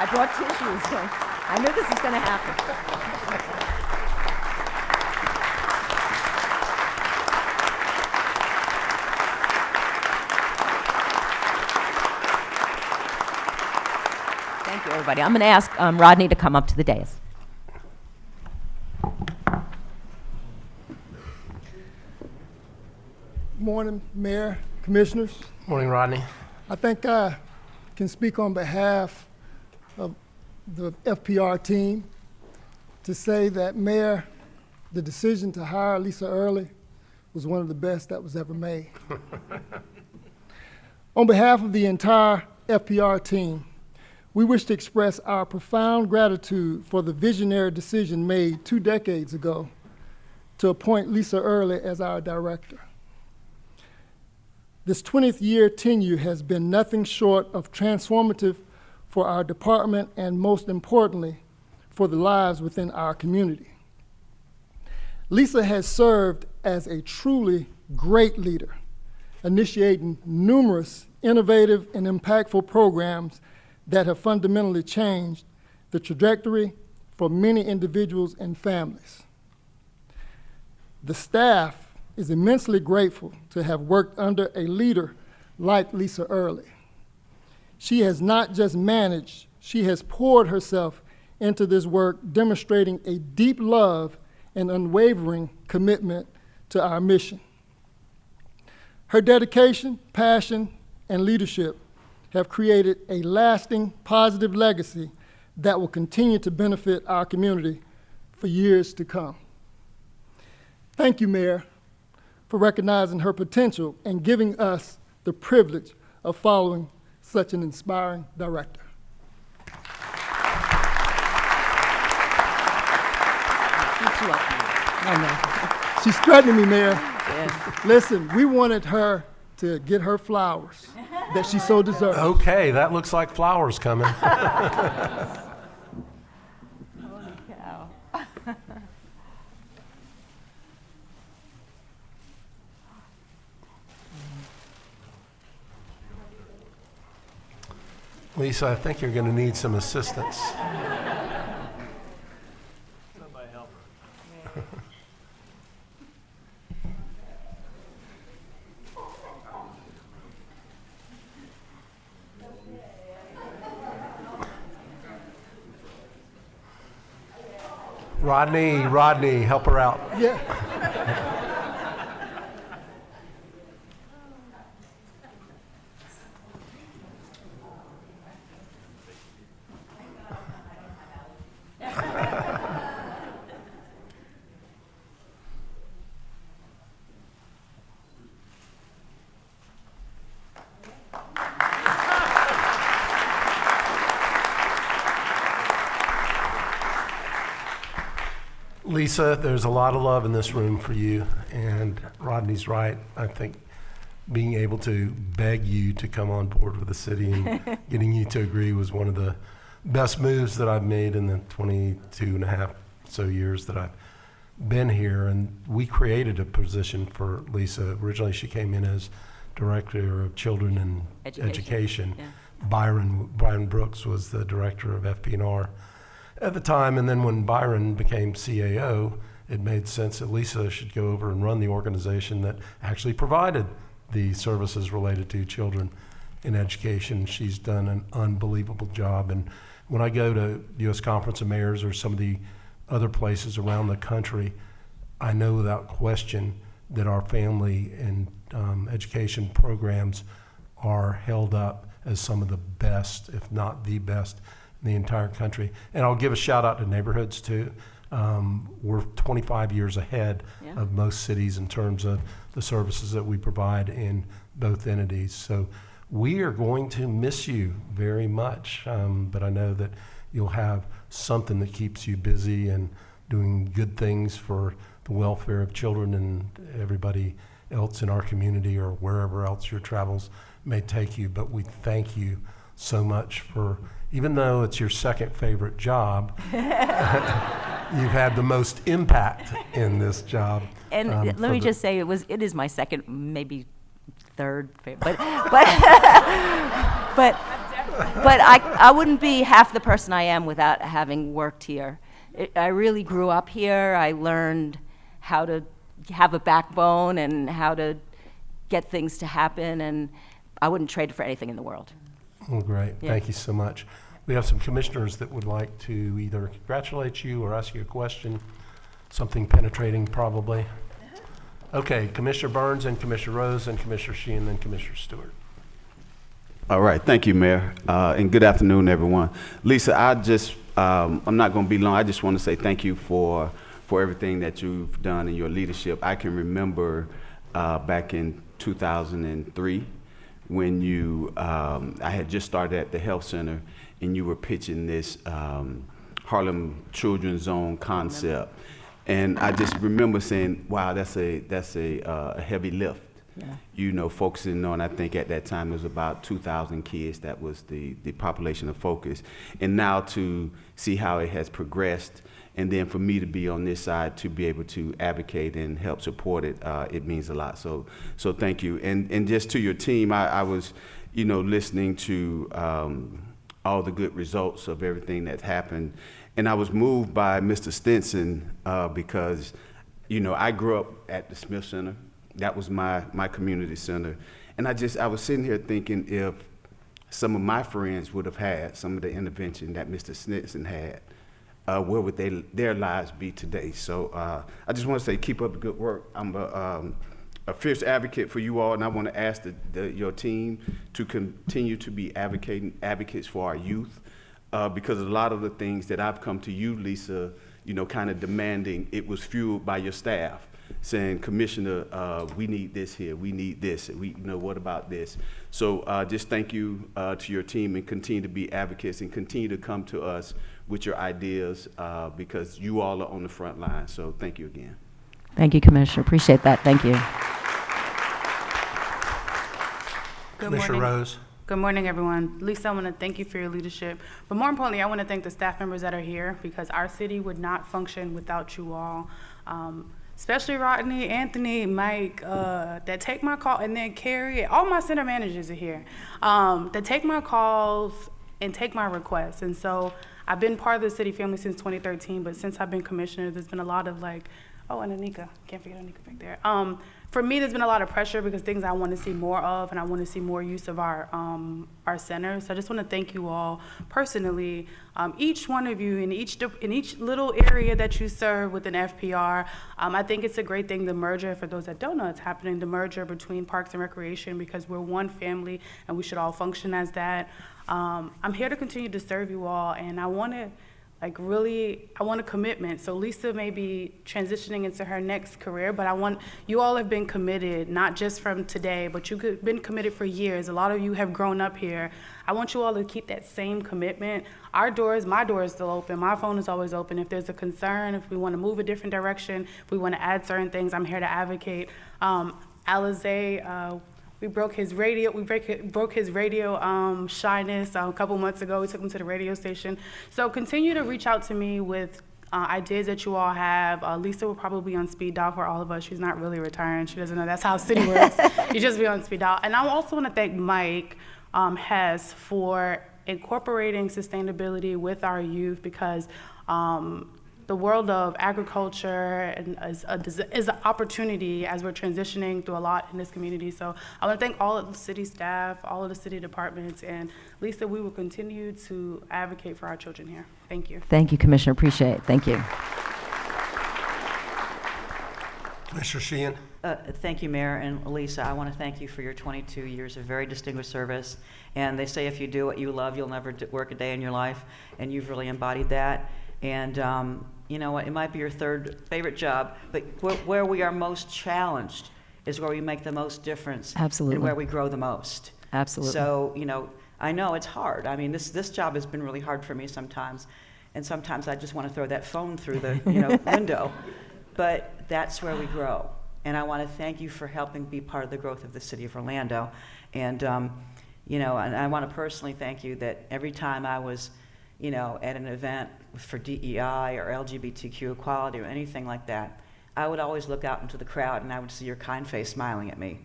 I brought tissues. I knew this was going to happen. Thank you, everybody. I'm going to ask Rodney to come up to the dais. Morning, Mayor, Commissioners. Morning, Rodney. I think I can speak on behalf of the FPR team to say that, Mayor, the decision to hire Lisa Early was one of the best that was ever made. On behalf of the entire FPR team, we wish to express our profound gratitude for the visionary decision made 2 decades ago to appoint Lisa Early as our director. This 20th year tenure has been nothing short of transformative for our department and, most importantly, for the lives within our community. Lisa has served as a truly great leader, initiating numerous innovative and impactful programs that have fundamentally changed the trajectory for many individuals and families. The staff is immensely grateful to have worked under a leader like Lisa Early. She has not just managed, she has poured herself into this work, demonstrating a deep love and unwavering commitment to our mission. Her dedication, passion, and leadership have created a lasting positive legacy that will continue to benefit our community for years to come. Thank you, Mayor, for recognizing her potential and giving us the privilege of following such an inspiring director. She's threatening me, Mayor. Yeah. Listen, we wanted her to get her flowers that she so deserves. Okay, that looks like flowers coming. Holy cow. Lisa, I think you're going to need some assistance. Rodney, help her out. Yeah. Lisa, there's a lot of love in this room for you, and Rodney's right. I think being able to beg you to come on board with the city and getting you to agree was one of the best moves that I've made in the 22 and a half so years that I've been here. And we created a position for Lisa. Originally, she came in as Director of Children and Education. Yeah. Byron Brooks was the Director of FP&R at the time, and then when Byron became CAO, it made sense that Lisa should go over and run the organization that actually provided the services related to children in education. She's done an unbelievable job, and when I go to the U.S. Conference of Mayors or some of the other places around the country, I know without question that our family and education programs are held up as some of the best, if not the best, in the entire country. And I'll give a shout out to neighborhoods too. We're 25 years ahead Yeah. of most cities in terms of the services that we provide in both entities. So we are going to miss you very much, but I know that you'll have something that keeps you busy and doing good things for the welfare of children and everybody else in our community or wherever else your travels may take you. But we thank you so much for, even though it's your second favorite job, you've had the most impact in this job. And for let me the- just say, it is my second, maybe third favorite, but I wouldn't be half the person I am without having worked here. I really grew up here. I learned how to have a backbone and how to get things to happen, and I wouldn't trade it for anything in the world. Oh, great. Yeah. Thank you so much. We have some commissioners that would like to either congratulate you or ask you a question, something penetrating probably. Okay, Commissioner Burns and Commissioner Rose and Commissioner Sheehan, then Commissioner Stewart. All right, thank you, Mayor, and good afternoon, everyone. Lisa, I'm not going to be long. I just want to say thank you for everything that you've done in your leadership. I can remember back in 2003 when I had just started at the health center, and you were pitching this Harlem Children's Zone concept, and I just remember saying, "Wow, that's a heavy lift." Yeah. You know, focusing on, I think at that time it was about 2,000 kids. That was the population of focus. And now to see how it has progressed, and then for me to be on this side to be able to advocate and help support it, it means a lot. So thank you. And just to your team, I was, listening to all the good results of everything that's happened. And I was moved by Mr. Stinson because, you know, I grew up at the Smith Center. That was my community center. And I was sitting here thinking if some of my friends would have had some of the intervention that Mr. Stinson had, where would their lives be today? So I just want to say, keep up the good work. I'm a fierce advocate for you all, and I want to ask your team to continue to be advocates for our youth, because a lot of the things that I've come to you, Lisa, you know, kind of demanding, it was fueled by your staff, saying, Commissioner, we need this here, we need this, and what about this? So just thank you to your team, and continue to be advocates, and continue to come to us with your ideas, because you all are on the front line. So thank you again. Thank you, Commissioner. Appreciate that. Thank you. Good Commissioner morning. Rose. Good morning, everyone. Lisa, I want to thank you for your leadership. But more importantly, I want to thank the staff members that are here, because our city would not function without you all. Especially Rodney, Anthony, Mike, that take my call, and then Carrie, all my center managers are here, that take my calls and take my requests. And so I've been part of the city family since 2013, but since I've been commissioner, there's been a lot of and Anika, can't forget Anika back there. For me, there's been a lot of pressure because things I want to see more of, and I want to see more use of our center. So I just want to thank you all personally, each one of you in each little area that you serve within FPR. I think it's a great thing, the merger. For those that don't know, it's happening, the merger between Parks and Recreation, because we're one family and we should all function as that. I'm here to continue to serve you all, and I want to. I want a commitment. So Lisa may be transitioning into her next career, but you all have been committed, not just from today, but you've been committed for years. A lot of you have grown up here. I want you all to keep that same commitment. My door is still open. My phone is always open. If there's a concern, if we want to move a different direction, if we want to add certain things, I'm here to advocate. Alizé, we broke his radio. Broke his radio shyness a couple months ago. We took him to the radio station. So continue to reach out to me with ideas that you all have. Lisa will probably be on speed dial for all of us. She's not really retiring. She doesn't know that's how city works. You just be on speed dial. And I also want to thank Mike Hess for incorporating sustainability with our youth, because the world of agriculture is an opportunity as we're transitioning through a lot in this community. So I want to thank all of the city staff, all of the city departments, and Lisa, we will continue to advocate for our children here. Thank you. Thank you, Commissioner. Appreciate it. Thank you. Commissioner Sheehan. Thank you, Mayor. And Lisa, I want to thank you for your 22 years of very distinguished service. And they say if you do what you love, you'll never work a day in your life. And you've really embodied that. And you know what, it might be your third favorite job, but where we are most challenged is where we make the most difference. Absolutely. And where we grow the most. Absolutely. So, you know, I know it's hard. I mean, this job has been really hard for me sometimes. And sometimes I just want to throw that phone through the window. But that's where we grow. And I want to thank you for helping be part of the growth of the city of Orlando. And, and I want to personally thank you that every time I was, at an event for DEI or LGBTQ equality or anything like that, I would always look out into the crowd and I would see your kind face smiling at me.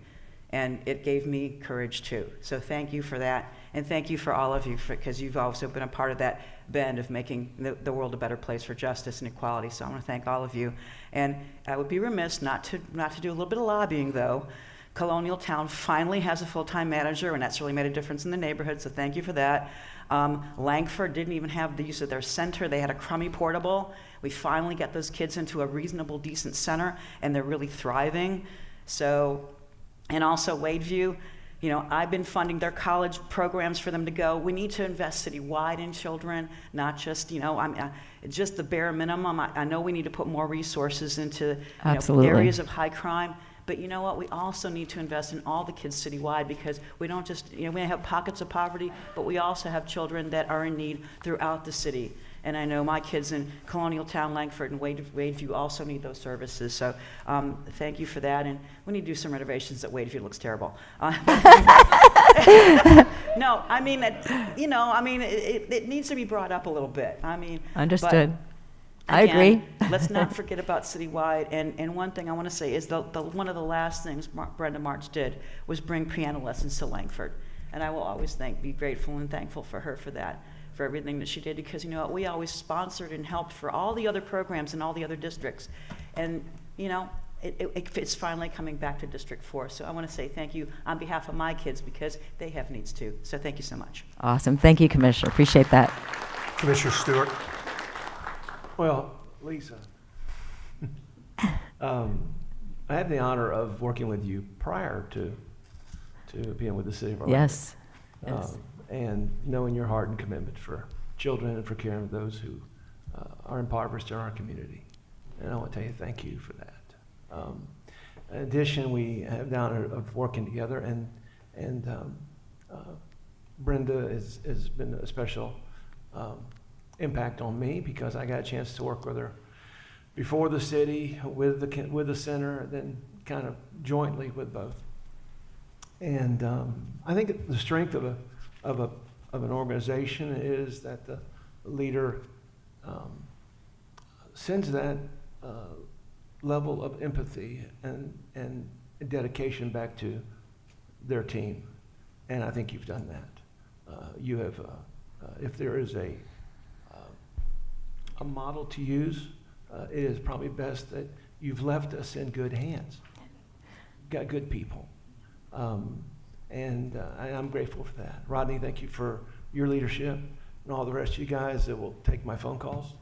And it gave me courage too. So thank you for that. And thank you for all of you, because you've also been a part of that bend of making the world a better place for justice and equality. So I want to thank all of you. And I would be remiss not to do a little bit of lobbying, though. Colonial Town finally has a full-time manager, and that's really made a difference in the neighborhood, so thank you for that. Langford didn't even have the use of their center. They had a crummy portable. We finally got those kids into a reasonable, decent center, and they're really thriving. So, and also Wadeview, I've been funding their college programs for them to go. We need to invest citywide in children, not just, just the bare minimum. I know we need to put more resources into areas of high crime. But you know what? We also need to invest in all the kids citywide, because we don't just, we have pockets of poverty, but we also have children that are in need throughout the city. And I know my kids in Colonial Town, Langford, and Wadeview also need those services. So thank you for that. And we need to do some renovations at Wadeview. It looks terrible. No, I mean, it needs to be brought up a little bit. Understood. Again, I agree. Let's not forget about citywide. And one thing I want to say is one of the last things Brenda March did was bring piano lessons to Langford. And I will always be grateful and thankful for her for that. for everything that she did, because you know what, we always sponsored and helped for all the other programs in all the other districts. And you know, it's finally coming back to District 4. So I want to say thank you on behalf of my kids, because they have needs too. So thank you so much. Awesome. Thank you, Commissioner. Appreciate that. Commissioner Stewart. Well, Lisa, I had the honor of working with you prior to being with the city of Orlando. Yes. Yes. And knowing your heart and commitment for children and for caring for those who are impoverished in our community. And I want to tell you thank you for that. In addition, we have the honor of working together, and Brenda has been a special impact on me, because I got a chance to work with her before the city, with the center, then kind of jointly with both. And I think the strength of an organization is that the leader sends that level of empathy and dedication back to their team, and I think you've done that. You have, if there is a model to use, it is probably best that you've left us in good hands. Got good people, and I'm grateful for that. Rodney, thank you for your leadership, and all the rest of you guys that will take my phone calls.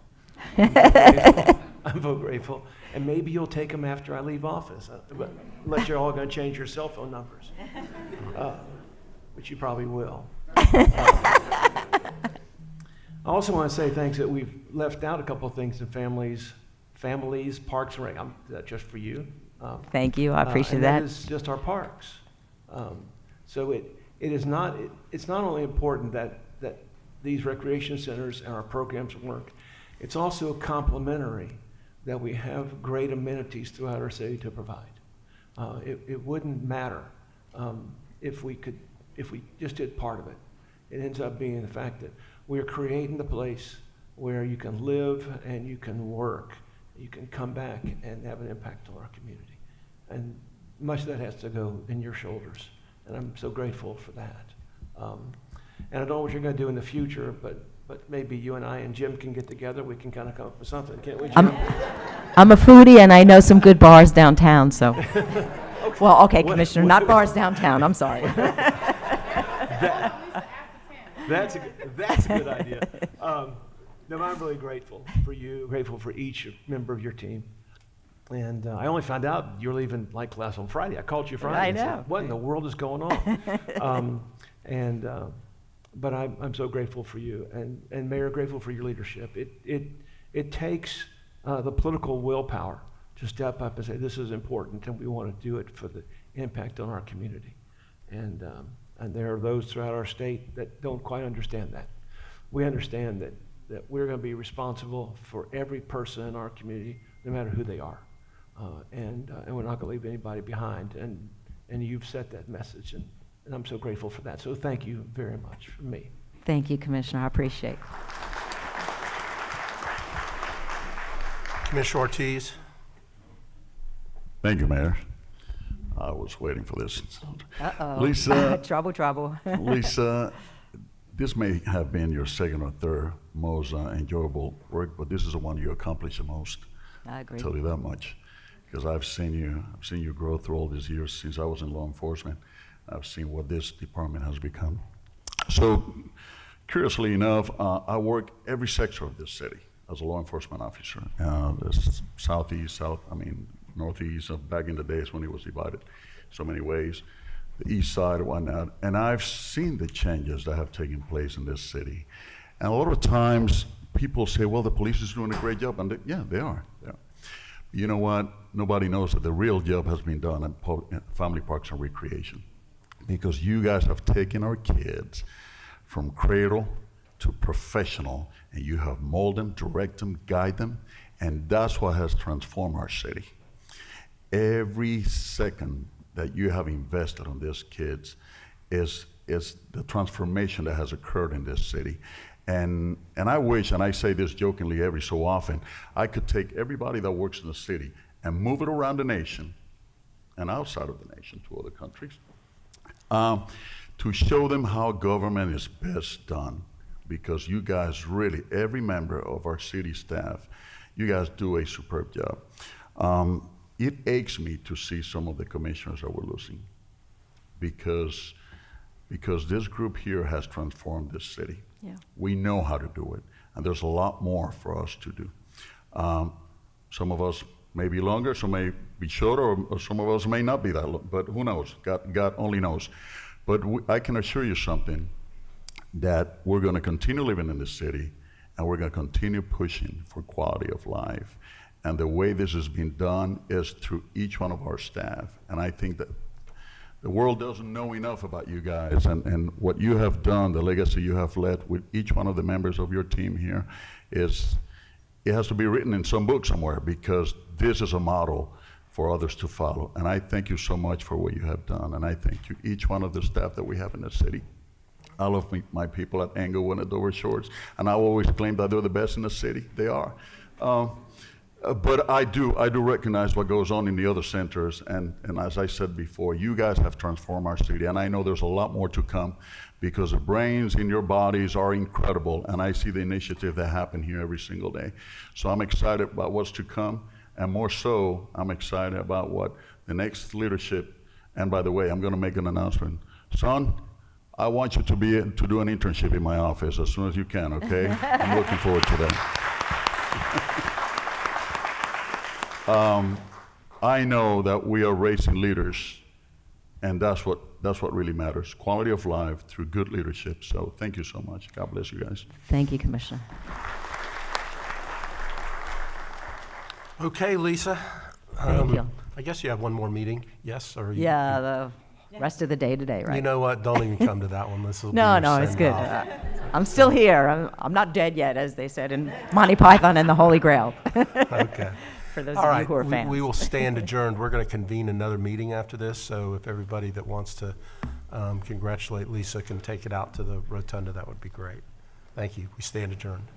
I'm so grateful. And maybe you'll take them after I leave office, but unless you're all going to change your cell phone numbers, which you probably will. I also want to say thanks that we've left out a couple of things in families, parks and rec. That's just for you. Thank you. I appreciate and that. That is just our parks. So it's not only important that these recreation centers and our programs work, it's also complementary that we have great amenities throughout our city to provide. It wouldn't matter if we just did part of it. It ends up being the fact that we're creating the place where you can live and you can work, you can come back and have an impact on our community. And much of that has to go in your shoulders, and I'm so grateful for that. And I don't know what you're going to do in the future, but maybe you and I and Jim can get together. We can kind of come up with something, can't we, Jim? I'm a foodie, and I know some good bars downtown, so. Well, okay, Commissioner, not bars downtown. I'm sorry. That's a good idea. No, I'm really grateful for you, grateful for each member of your team. And I only found out you're leaving like last on Friday. I called you Friday. I and said, know. what in the world is going on? But I'm so grateful for you, and Mayor, grateful for your leadership. It takes the political willpower to step up and say this is important, and we want to do it for the impact on our community. And there are those throughout our state that don't quite understand that. We understand that we're going to be responsible for every person in our community, no matter who they are, and we're not going to leave anybody behind. And you've set that message, and I'm so grateful for that. So thank you very much from me. Thank you, Commissioner. I appreciate it. Commissioner Ortiz. Thank you, Mayor. I was waiting for this. Uh-oh. Lisa. Trouble. Lisa, this may have been your second or third most enjoyable work, but this is the one you accomplished the most. I agree. I'll tell you that much, because I've seen you grow through all these years since I was in law enforcement. I've seen what this department has become. So, curiously enough, I work every sector of this city as a law enforcement officer. The northeast, back in the days when it was divided so many ways, the east side and whatnot. And I've seen the changes that have taken place in this city. And a lot of times, people say, well, the police is doing a great job. And yeah, they are. You know what? Nobody knows that the real job has been done at Family Parks and Recreation. Because you guys have taken our kids from cradle to professional, and you have molded them, direct them, guide them, and that's what has transformed our city. Every second that you have invested on these kids is the transformation that has occurred in this city. And I wish, and I say this jokingly every so often, I could take everybody that works in the city and move it around the nation and outside of the nation to other countries to show them how government is best done because you guys really, every member of our city staff, you guys do a superb job. It aches me to see some of the commissioners that we're losing because this group here has transformed this city. Yeah. We know how to do it, and there's a lot more for us to do. Some of us may be longer, some may be shorter, or some of us may not be that long, but who knows? God only knows. But I can assure you something, that we're going to continue living in this city, and we're going to continue pushing for quality of life. And the way this is being done is through each one of our staff. And I think that the world doesn't know enough about you guys and what you have done, the legacy you have led with each one of the members of your team here is, it has to be written in some book somewhere, because this is a model for others to follow. And I thank you so much for what you have done. And I thank you, each one of the staff that we have in the city. I love my people at Englewood and Dover Shores, and I always claim that they're the best in the city. They are. But I do recognize what goes on in the other centers, and as I said before, you guys have transformed our city, and I know there's a lot more to come, because the brains in your bodies are incredible, and I see the initiative that happen here every single day. So I'm excited about what's to come, and more so, I'm excited about what the next leadership, and by the way, I'm gonna make an announcement. Son, I want you to do an internship in my office as soon as you can, okay? I'm looking forward to that. I know that we are raising leaders, and that's what really matters. Quality of life through good leadership. So thank you so much. God bless you guys. Thank you, Commissioner. Okay, Lisa. Thank you. I guess you have one more meeting, yes? Or you, Yeah, the rest of the day today, right? You know what? Don't even come to that one. This will No, be your it's good. send-off. I'm still here. I'm not dead yet, as they said in Monty Python and the Holy Grail. Okay. For those All of you right, who are fans. we will stand adjourned. We're going to convene another meeting after this, so if everybody that wants to congratulate Lisa can take it out to the rotunda, that would be great. Thank you. We stand adjourned.